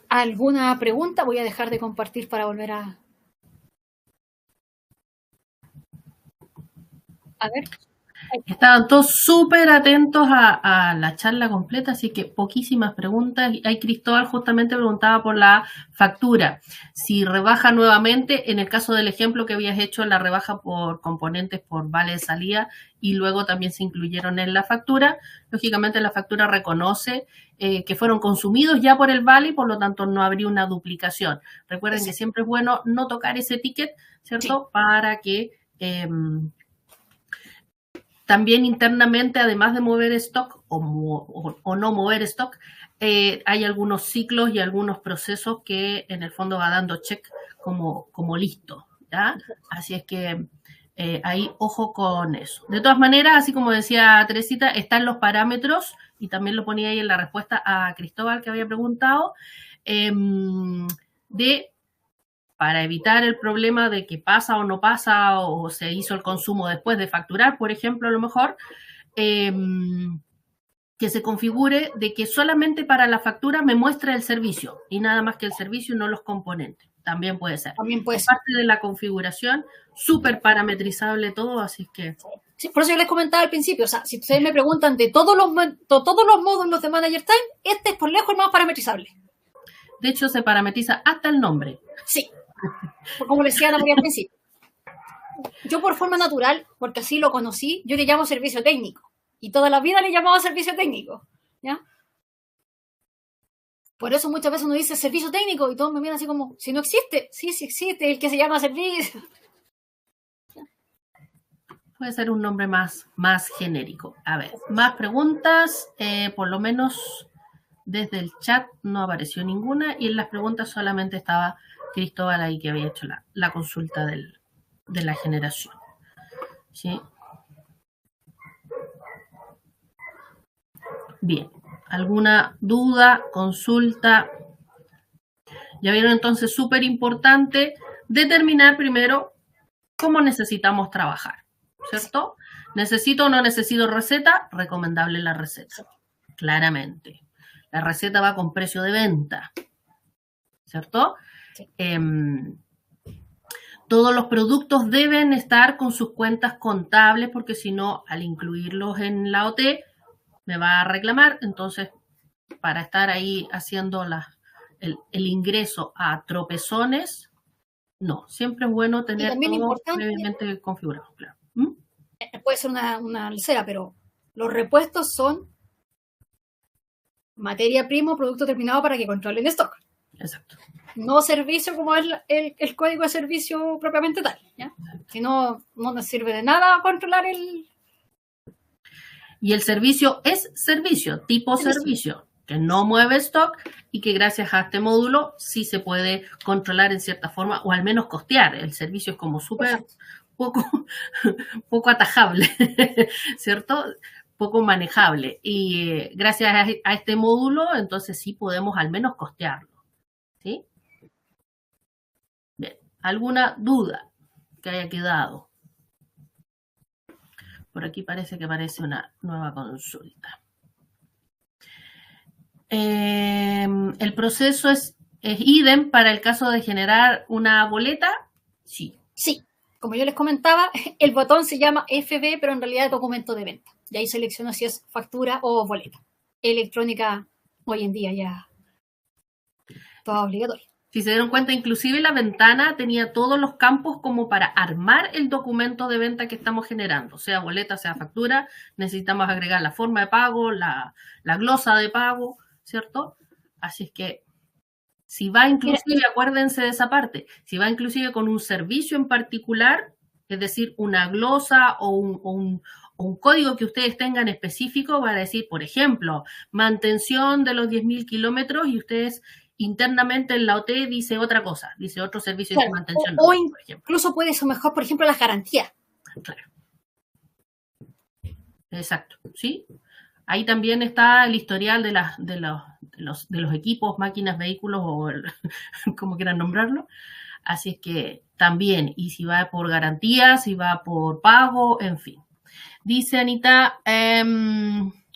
¿Alguna pregunta? Voy a dejar de compartir para volver a A ver. Estaban todos súper atentos a la charla completa, así que poquísimas preguntas. Ahí Cristóbal justamente preguntaba por la factura. Si rebaja nuevamente, en el caso del ejemplo que habías hecho, la rebaja por componentes por vale de salida y luego también se incluyeron en la factura. Lógicamente la factura reconoce que fueron consumidos ya por el vale y por lo tanto no habría una duplicación. Recuerden que siempre es bueno no tocar ese ticket, ¿cierto? Sí. Para que... también internamente, además de mover stock o no mover stock, hay algunos ciclos y algunos procesos que en el fondo va dando check como listo, ¿ya? Así es que ahí ojo con eso. De todas maneras, así como decía Teresita, están los parámetros, y también lo ponía ahí en la respuesta a Cristóbal que había preguntado, para evitar el problema de que pasa o no pasa o se hizo el consumo después de facturar, por ejemplo, a lo mejor, que se configure de que solamente para la factura me muestre el servicio y nada más que el servicio y no los componentes. También puede ser. También puede ser. Parte de la configuración, súper parametrizable todo, así que... Sí, por eso yo les comentaba al principio, o sea, si ustedes me preguntan de todos los módulos de Manager Time, este es por lejos el más parametrizable. De hecho, se parametriza hasta el nombre. Sí. Como decía Ana María al principio. Yo por forma natural, porque así lo conocí, yo le llamo servicio técnico. Y toda la vida le llamaba servicio técnico. ¿Ya? Por eso muchas veces uno dice servicio técnico y todos me miran así como, si no existe. Sí, sí existe, el que se llama servicio. Puede ser un nombre más genérico. A ver, más preguntas. Por lo menos desde el chat no apareció ninguna y en las preguntas solamente estaba Cristóbal ahí que había hecho la consulta de la generación. ¿Sí? Bien. ¿Alguna duda, consulta? Ya vieron entonces, súper importante determinar primero cómo necesitamos trabajar, ¿cierto? ¿Necesito o no necesito receta? Recomendable la receta, claramente. La receta va con precio de venta, ¿cierto? Sí. Todos los productos deben estar con sus cuentas contables porque si no, al incluirlos en la OT, me va a reclamar. Entonces, para estar ahí haciendo el ingreso a tropezones, no. Siempre es bueno tener todo previamente configurado. Claro. Puede ser una alcera, pero los repuestos son materia prima o producto terminado para que controlen stock. Exacto. No servicio como es el código de servicio propiamente tal. ¿Ya? Si no, no nos sirve de nada controlar el... Y el servicio es servicio, tipo servicio, que no mueve stock y que gracias a este módulo sí se puede controlar en cierta forma o al menos costear. El servicio es como súper poco atajable, ¿cierto? Poco manejable. Y gracias a este módulo, entonces sí podemos al menos costearlo. ¿Sí? Bien. ¿Alguna duda que haya quedado? Por aquí parece que aparece una nueva consulta. ¿El proceso es idem para el caso de generar una boleta? Sí. Sí. Como yo les comentaba, el botón se llama FB, pero en realidad es documento de venta. Y ahí selecciono si es factura o boleta. Electrónica hoy en día ya toda obligatoria. Si se dieron cuenta, inclusive la ventana tenía todos los campos como para armar el documento de venta que estamos generando, sea boleta, sea factura. Necesitamos agregar la forma de pago, la glosa de pago, ¿cierto? Así es que si va inclusive, acuérdense de esa parte, si va inclusive con un servicio en particular, es decir, una glosa o un código que ustedes tengan específico para decir, por ejemplo, mantención de los 10.000 kilómetros y ustedes internamente en la OT dice otra cosa, dice otro servicio de mantención. O incluso puede ser mejor, por ejemplo, las garantías. Claro. Exacto, ¿sí? Ahí también está el historial de los equipos, máquinas, vehículos o como quieran nombrarlo. Así es que también, y si va por garantía, si va por pago, en fin. Dice Anita,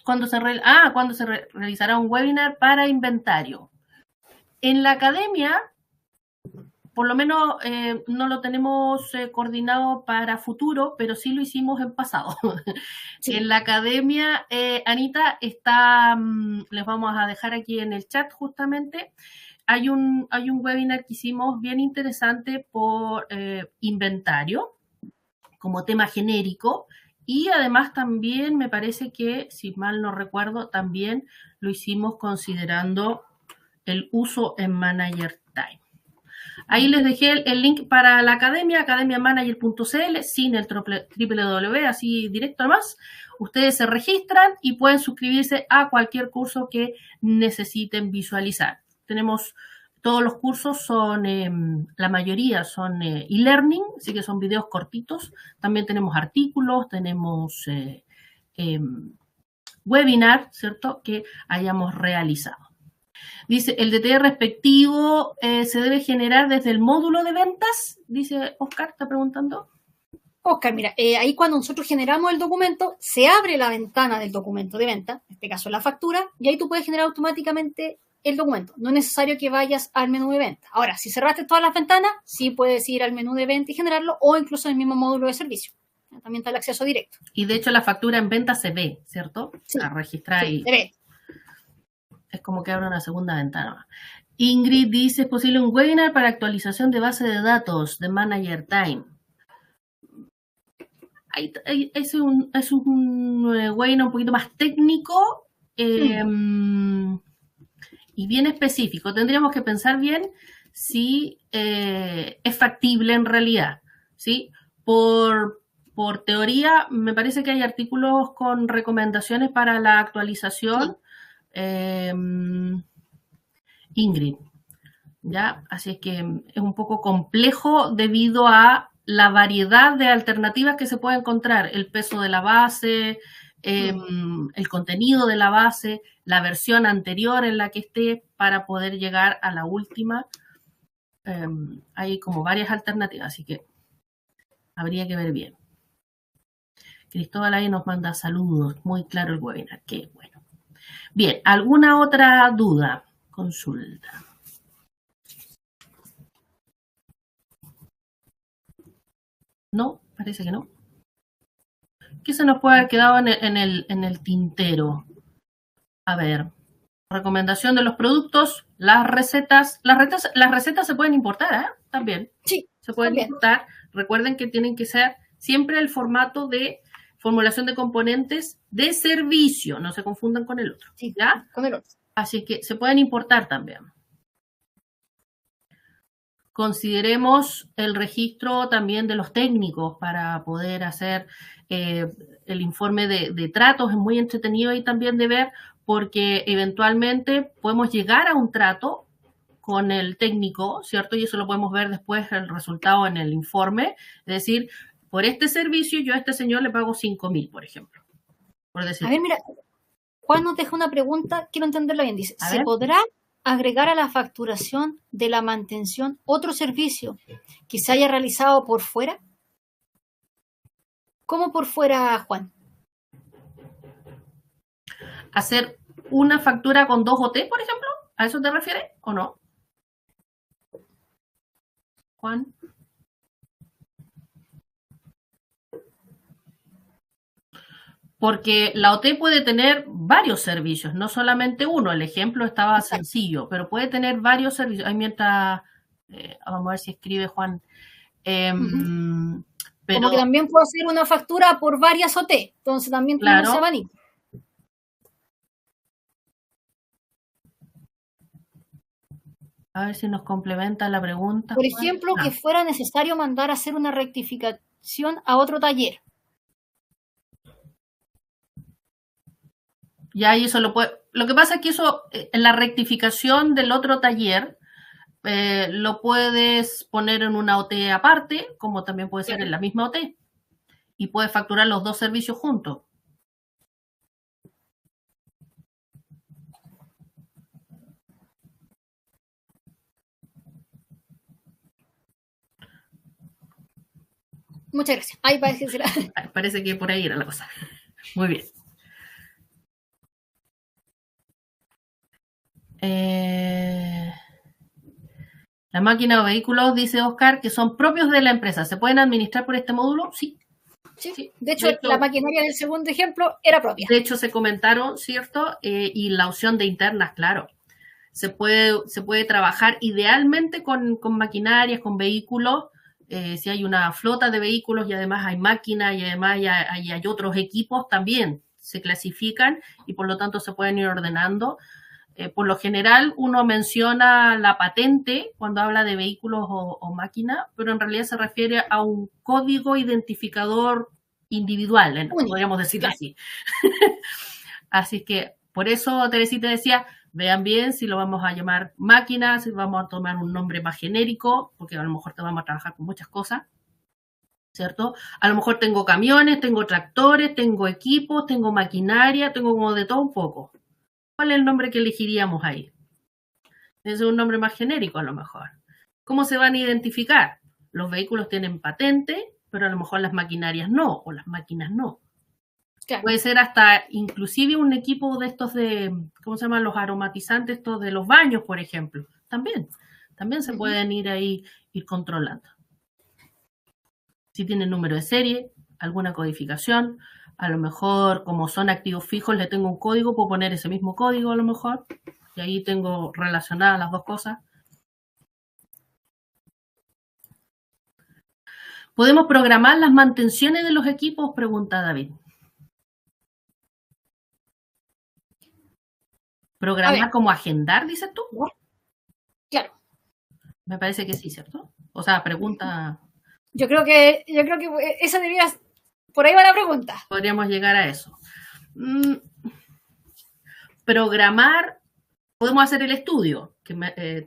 ¿cuándo se realizará un webinar para inventario? En la academia por lo menos no lo tenemos coordinado para futuro, pero sí lo hicimos en pasado. Sí. En la academia, Anita, está, les vamos a dejar aquí en el chat justamente, hay un webinar que hicimos bien interesante por inventario, como tema genérico, y además también me parece que, si mal no recuerdo, también lo hicimos considerando el uso en Manager Time. Ahí les dejé el link para la academia, academiamanager.cl, sin el www, así directo nomás. Ustedes se registran y pueden suscribirse a cualquier curso que necesiten visualizar. Tenemos todos los cursos, la mayoría son e-learning, así que son videos cortitos. También tenemos artículos, tenemos webinar, ¿cierto?, que hayamos realizado. Dice, el DTE respectivo se debe generar desde el módulo de ventas, dice Oscar, está preguntando. Oscar, mira, ahí cuando nosotros generamos el documento, se abre la ventana del documento de venta, en este caso la factura, y ahí tú puedes generar automáticamente el documento. No es necesario que vayas al menú de venta. Ahora, si cerraste todas las ventanas, sí puedes ir al menú de venta y generarlo, o incluso en el mismo módulo de servicio. También está el acceso directo. Y de hecho la factura en venta se ve, ¿cierto? Sí, a registrar sí, y se ve. Es como que abre una segunda ventana. Ingrid dice, ¿es posible un webinar para actualización de base de datos de Manager Time? Es un webinar un poquito más técnico y bien específico. Tendríamos que pensar bien si es factible en realidad, ¿sí? Por teoría, me parece que hay artículos con recomendaciones para la actualización. Sí. Ingrid, ¿ya? Así es que es un poco complejo debido a la variedad de alternativas que se puede encontrar, el peso de la base, el contenido de la base, la versión anterior en la que esté para poder llegar a la última. Hay como varias alternativas, así que habría que ver bien. Cristóbal ahí nos manda saludos, muy claro el webinar, qué bueno. Bien, ¿alguna otra duda? Consulta. No, parece que no. ¿Qué se nos puede haber quedado en el tintero? A ver, recomendación de los productos, las recetas. Las recetas se pueden importar, ¿eh? También. Sí, se pueden importar. Recuerden que tienen que ser siempre el formato de formulación de componentes de servicio. No se confundan con el otro. Sí, ¿ya? con el otro. Así que se pueden importar también. Consideremos el registro también de los técnicos para poder hacer el informe de tratos. Es muy entretenido ahí también de ver, porque eventualmente podemos llegar a un trato con el técnico, ¿cierto? Y eso lo podemos ver después el resultado en el informe. Es decir, por este servicio yo a este señor le pago 5.000, por ejemplo. Por decir. A ver, mira, Juan nos deja una pregunta, quiero entenderla bien. Dice, ¿se podrá agregar a la facturación de la mantención otro servicio que se haya realizado por fuera? ¿Cómo por fuera, Juan? ¿Hacer una factura con 2 OT, por ejemplo? ¿A eso te refieres o no? Juan. Porque la OT puede tener varios servicios, no solamente uno. El ejemplo estaba sencillo, pero puede tener varios servicios. Ahí mientras, vamos a ver si escribe Juan. Pero, como que también puedo hacer una factura por varias OT, entonces también tenemos ese abanico. A ver si nos complementa la pregunta. Por ejemplo, que fuera necesario mandar a hacer una rectificación a otro taller. Ya, y eso lo puede. Lo que pasa es que eso, en la rectificación del otro taller, lo puedes poner en una OT aparte, como también puede ser en la misma OT. Y puedes facturar los dos servicios juntos. Muchas gracias. Ahí parece que será. Parece que por ahí era la cosa. Muy bien. Las máquinas o vehículos, dice Oscar, que son propios de la empresa, ¿se pueden administrar por este módulo? Sí. Sí. De hecho, la maquinaria del segundo ejemplo era propia. De hecho, se comentaron, ¿cierto? Y la opción de internas, claro. Se puede trabajar idealmente con maquinarias, con vehículos, si hay una flota de vehículos y además hay máquinas y además hay otros equipos, también se clasifican y por lo tanto se pueden ir ordenando. Por lo general uno menciona la patente cuando habla de vehículos o máquinas, pero en realidad se refiere a un código identificador individual, podríamos decirlo así. Así que por eso Teresita decía, vean bien si lo vamos a llamar máquina, si vamos a tomar un nombre más genérico, porque a lo mejor te vamos a trabajar con muchas cosas, ¿cierto? A lo mejor tengo camiones, tengo tractores, tengo equipos, tengo maquinaria, tengo como de todo un poco. ¿Cuál es el nombre que elegiríamos ahí? Es un nombre más genérico a lo mejor. ¿Cómo se van a identificar? Los vehículos tienen patente, pero a lo mejor las maquinarias no, o las máquinas no. Claro. Puede ser hasta inclusive un equipo de estos de, ¿cómo se llaman? Los aromatizantes, estos de los baños, por ejemplo. También se pueden ir controlando. Si tienen número de serie, alguna codificación, a lo mejor como son activos fijos le tengo un código, puedo poner ese mismo código a lo mejor, y ahí tengo relacionadas las dos cosas. ¿Podemos programar las mantenciones de los equipos? Pregunta David. ¿Programar como agendar, dices tú? Claro. Me parece que sí, ¿cierto? O sea, pregunta... Yo creo que esa debería... Por ahí va la pregunta. Podríamos llegar a eso. Programar, podemos hacer el estudio, que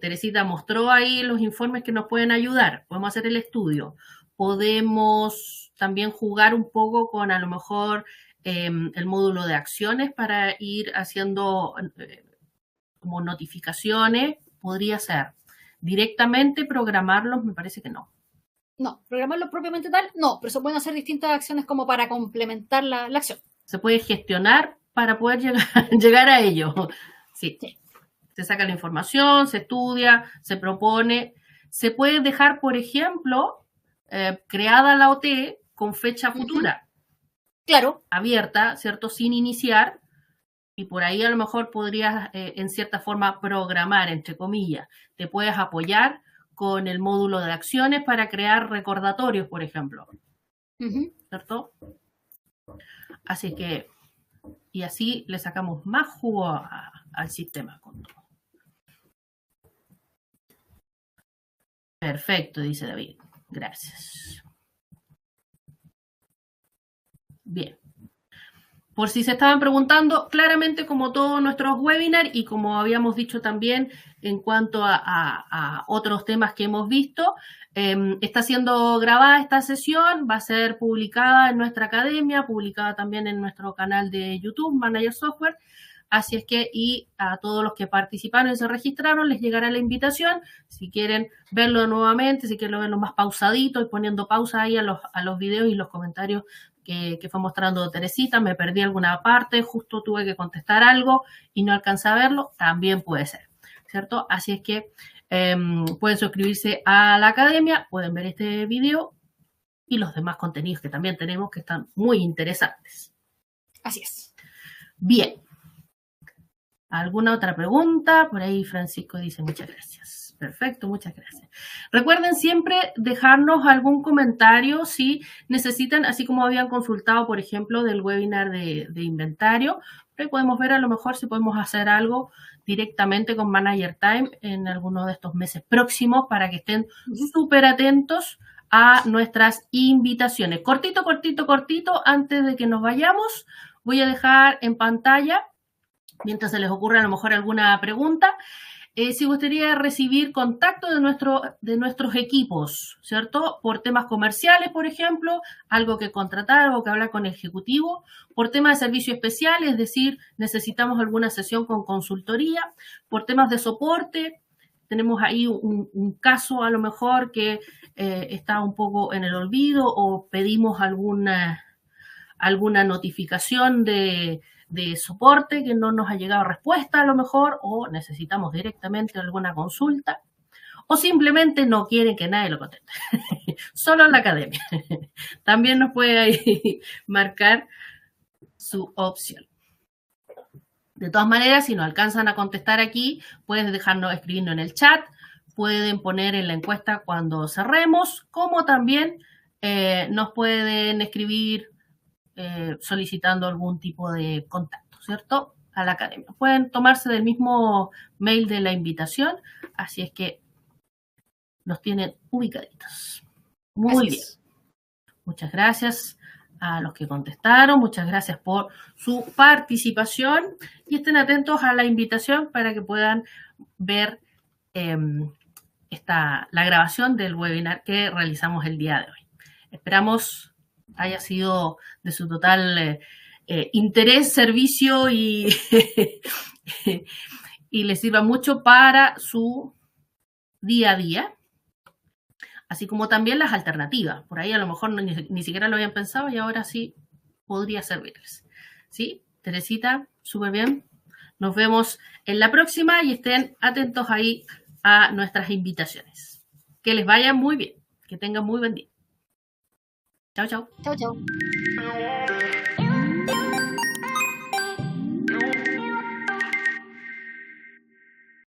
Teresita mostró ahí los informes que nos pueden ayudar. Podemos hacer el estudio. Podemos también jugar un poco con a lo mejor el módulo de acciones para ir haciendo como notificaciones. Podría ser. Directamente programarlos, me parece que no. No, programarlo propiamente tal, no, pero se pueden hacer distintas acciones como para complementar la acción. Se puede gestionar para poder llegar a ello. Sí. Se saca la información, se estudia, se propone. Se puede dejar, por ejemplo, creada la OT con fecha futura. Claro. Abierta, ¿cierto? Sin iniciar. Y por ahí a lo mejor podrías, en cierta forma, programar, entre comillas. Te puedes apoyar con el módulo de acciones para crear recordatorios, por ejemplo. ¿Cierto? Así que, y así le sacamos más jugo al sistema. Perfecto, dice David. Gracias. Bien. Por si se estaban preguntando, claramente como todos nuestros webinars y como habíamos dicho también en cuanto a otros temas que hemos visto, está siendo grabada esta sesión, va a ser publicada en nuestra academia, publicada también en nuestro canal de YouTube, Manager Software. Así es que, y a todos los que participaron y se registraron, les llegará la invitación. Si quieren verlo nuevamente, si quieren verlo más pausadito y poniendo pausa ahí a los videos y los comentarios que fue mostrando Teresita, me perdí alguna parte, justo tuve que contestar algo y no alcancé a verlo, también puede ser, ¿cierto? Así es que pueden suscribirse a la academia, pueden ver este video y los demás contenidos que también tenemos que están muy interesantes. Así es. Bien. ¿Alguna otra pregunta? Por ahí Francisco dice muchas gracias. Perfecto, muchas gracias. Recuerden siempre dejarnos algún comentario si necesitan, así como habían consultado, por ejemplo, del webinar de inventario. Pero podemos ver a lo mejor si podemos hacer algo directamente con Manager Time en alguno de estos meses próximos para que estén súper atentos a nuestras invitaciones. Cortito, antes de que nos vayamos, voy a dejar en pantalla, mientras se les ocurre a lo mejor alguna pregunta, si gustaría recibir contacto de nuestros equipos, ¿cierto? Por temas comerciales, por ejemplo, algo que contratar, algo que hablar con el ejecutivo, por temas de servicio especial, es decir, necesitamos alguna sesión con consultoría, por temas de soporte, tenemos ahí un caso a lo mejor que está un poco en el olvido o pedimos alguna notificación de soporte que no nos ha llegado respuesta a lo mejor o necesitamos directamente alguna consulta o simplemente no quieren que nadie lo conteste. Solo en la academia. También nos puede ahí marcar su opción. De todas maneras, si no alcanzan a contestar aquí, pueden dejarnos escribirnos en el chat, pueden poner en la encuesta cuando cerremos, como también nos pueden escribir solicitando algún tipo de contacto, ¿cierto? A la academia. Pueden tomarse del mismo mail de la invitación, así es que los tienen ubicaditos. Muy bien. Muchas gracias a los que contestaron, muchas gracias por su participación y estén atentos a la invitación para que puedan ver la grabación del webinar que realizamos el día de hoy. Esperamos haya sido de su total interés, servicio y, y les sirva mucho para su día a día. Así como también las alternativas. Por ahí a lo mejor ni siquiera lo habían pensado y ahora sí podría servirles. ¿Sí? Teresita, súper bien. Nos vemos en la próxima y estén atentos ahí a nuestras invitaciones. Que les vaya muy bien. Que tengan muy buen día. Chao, chao. Chao, chao.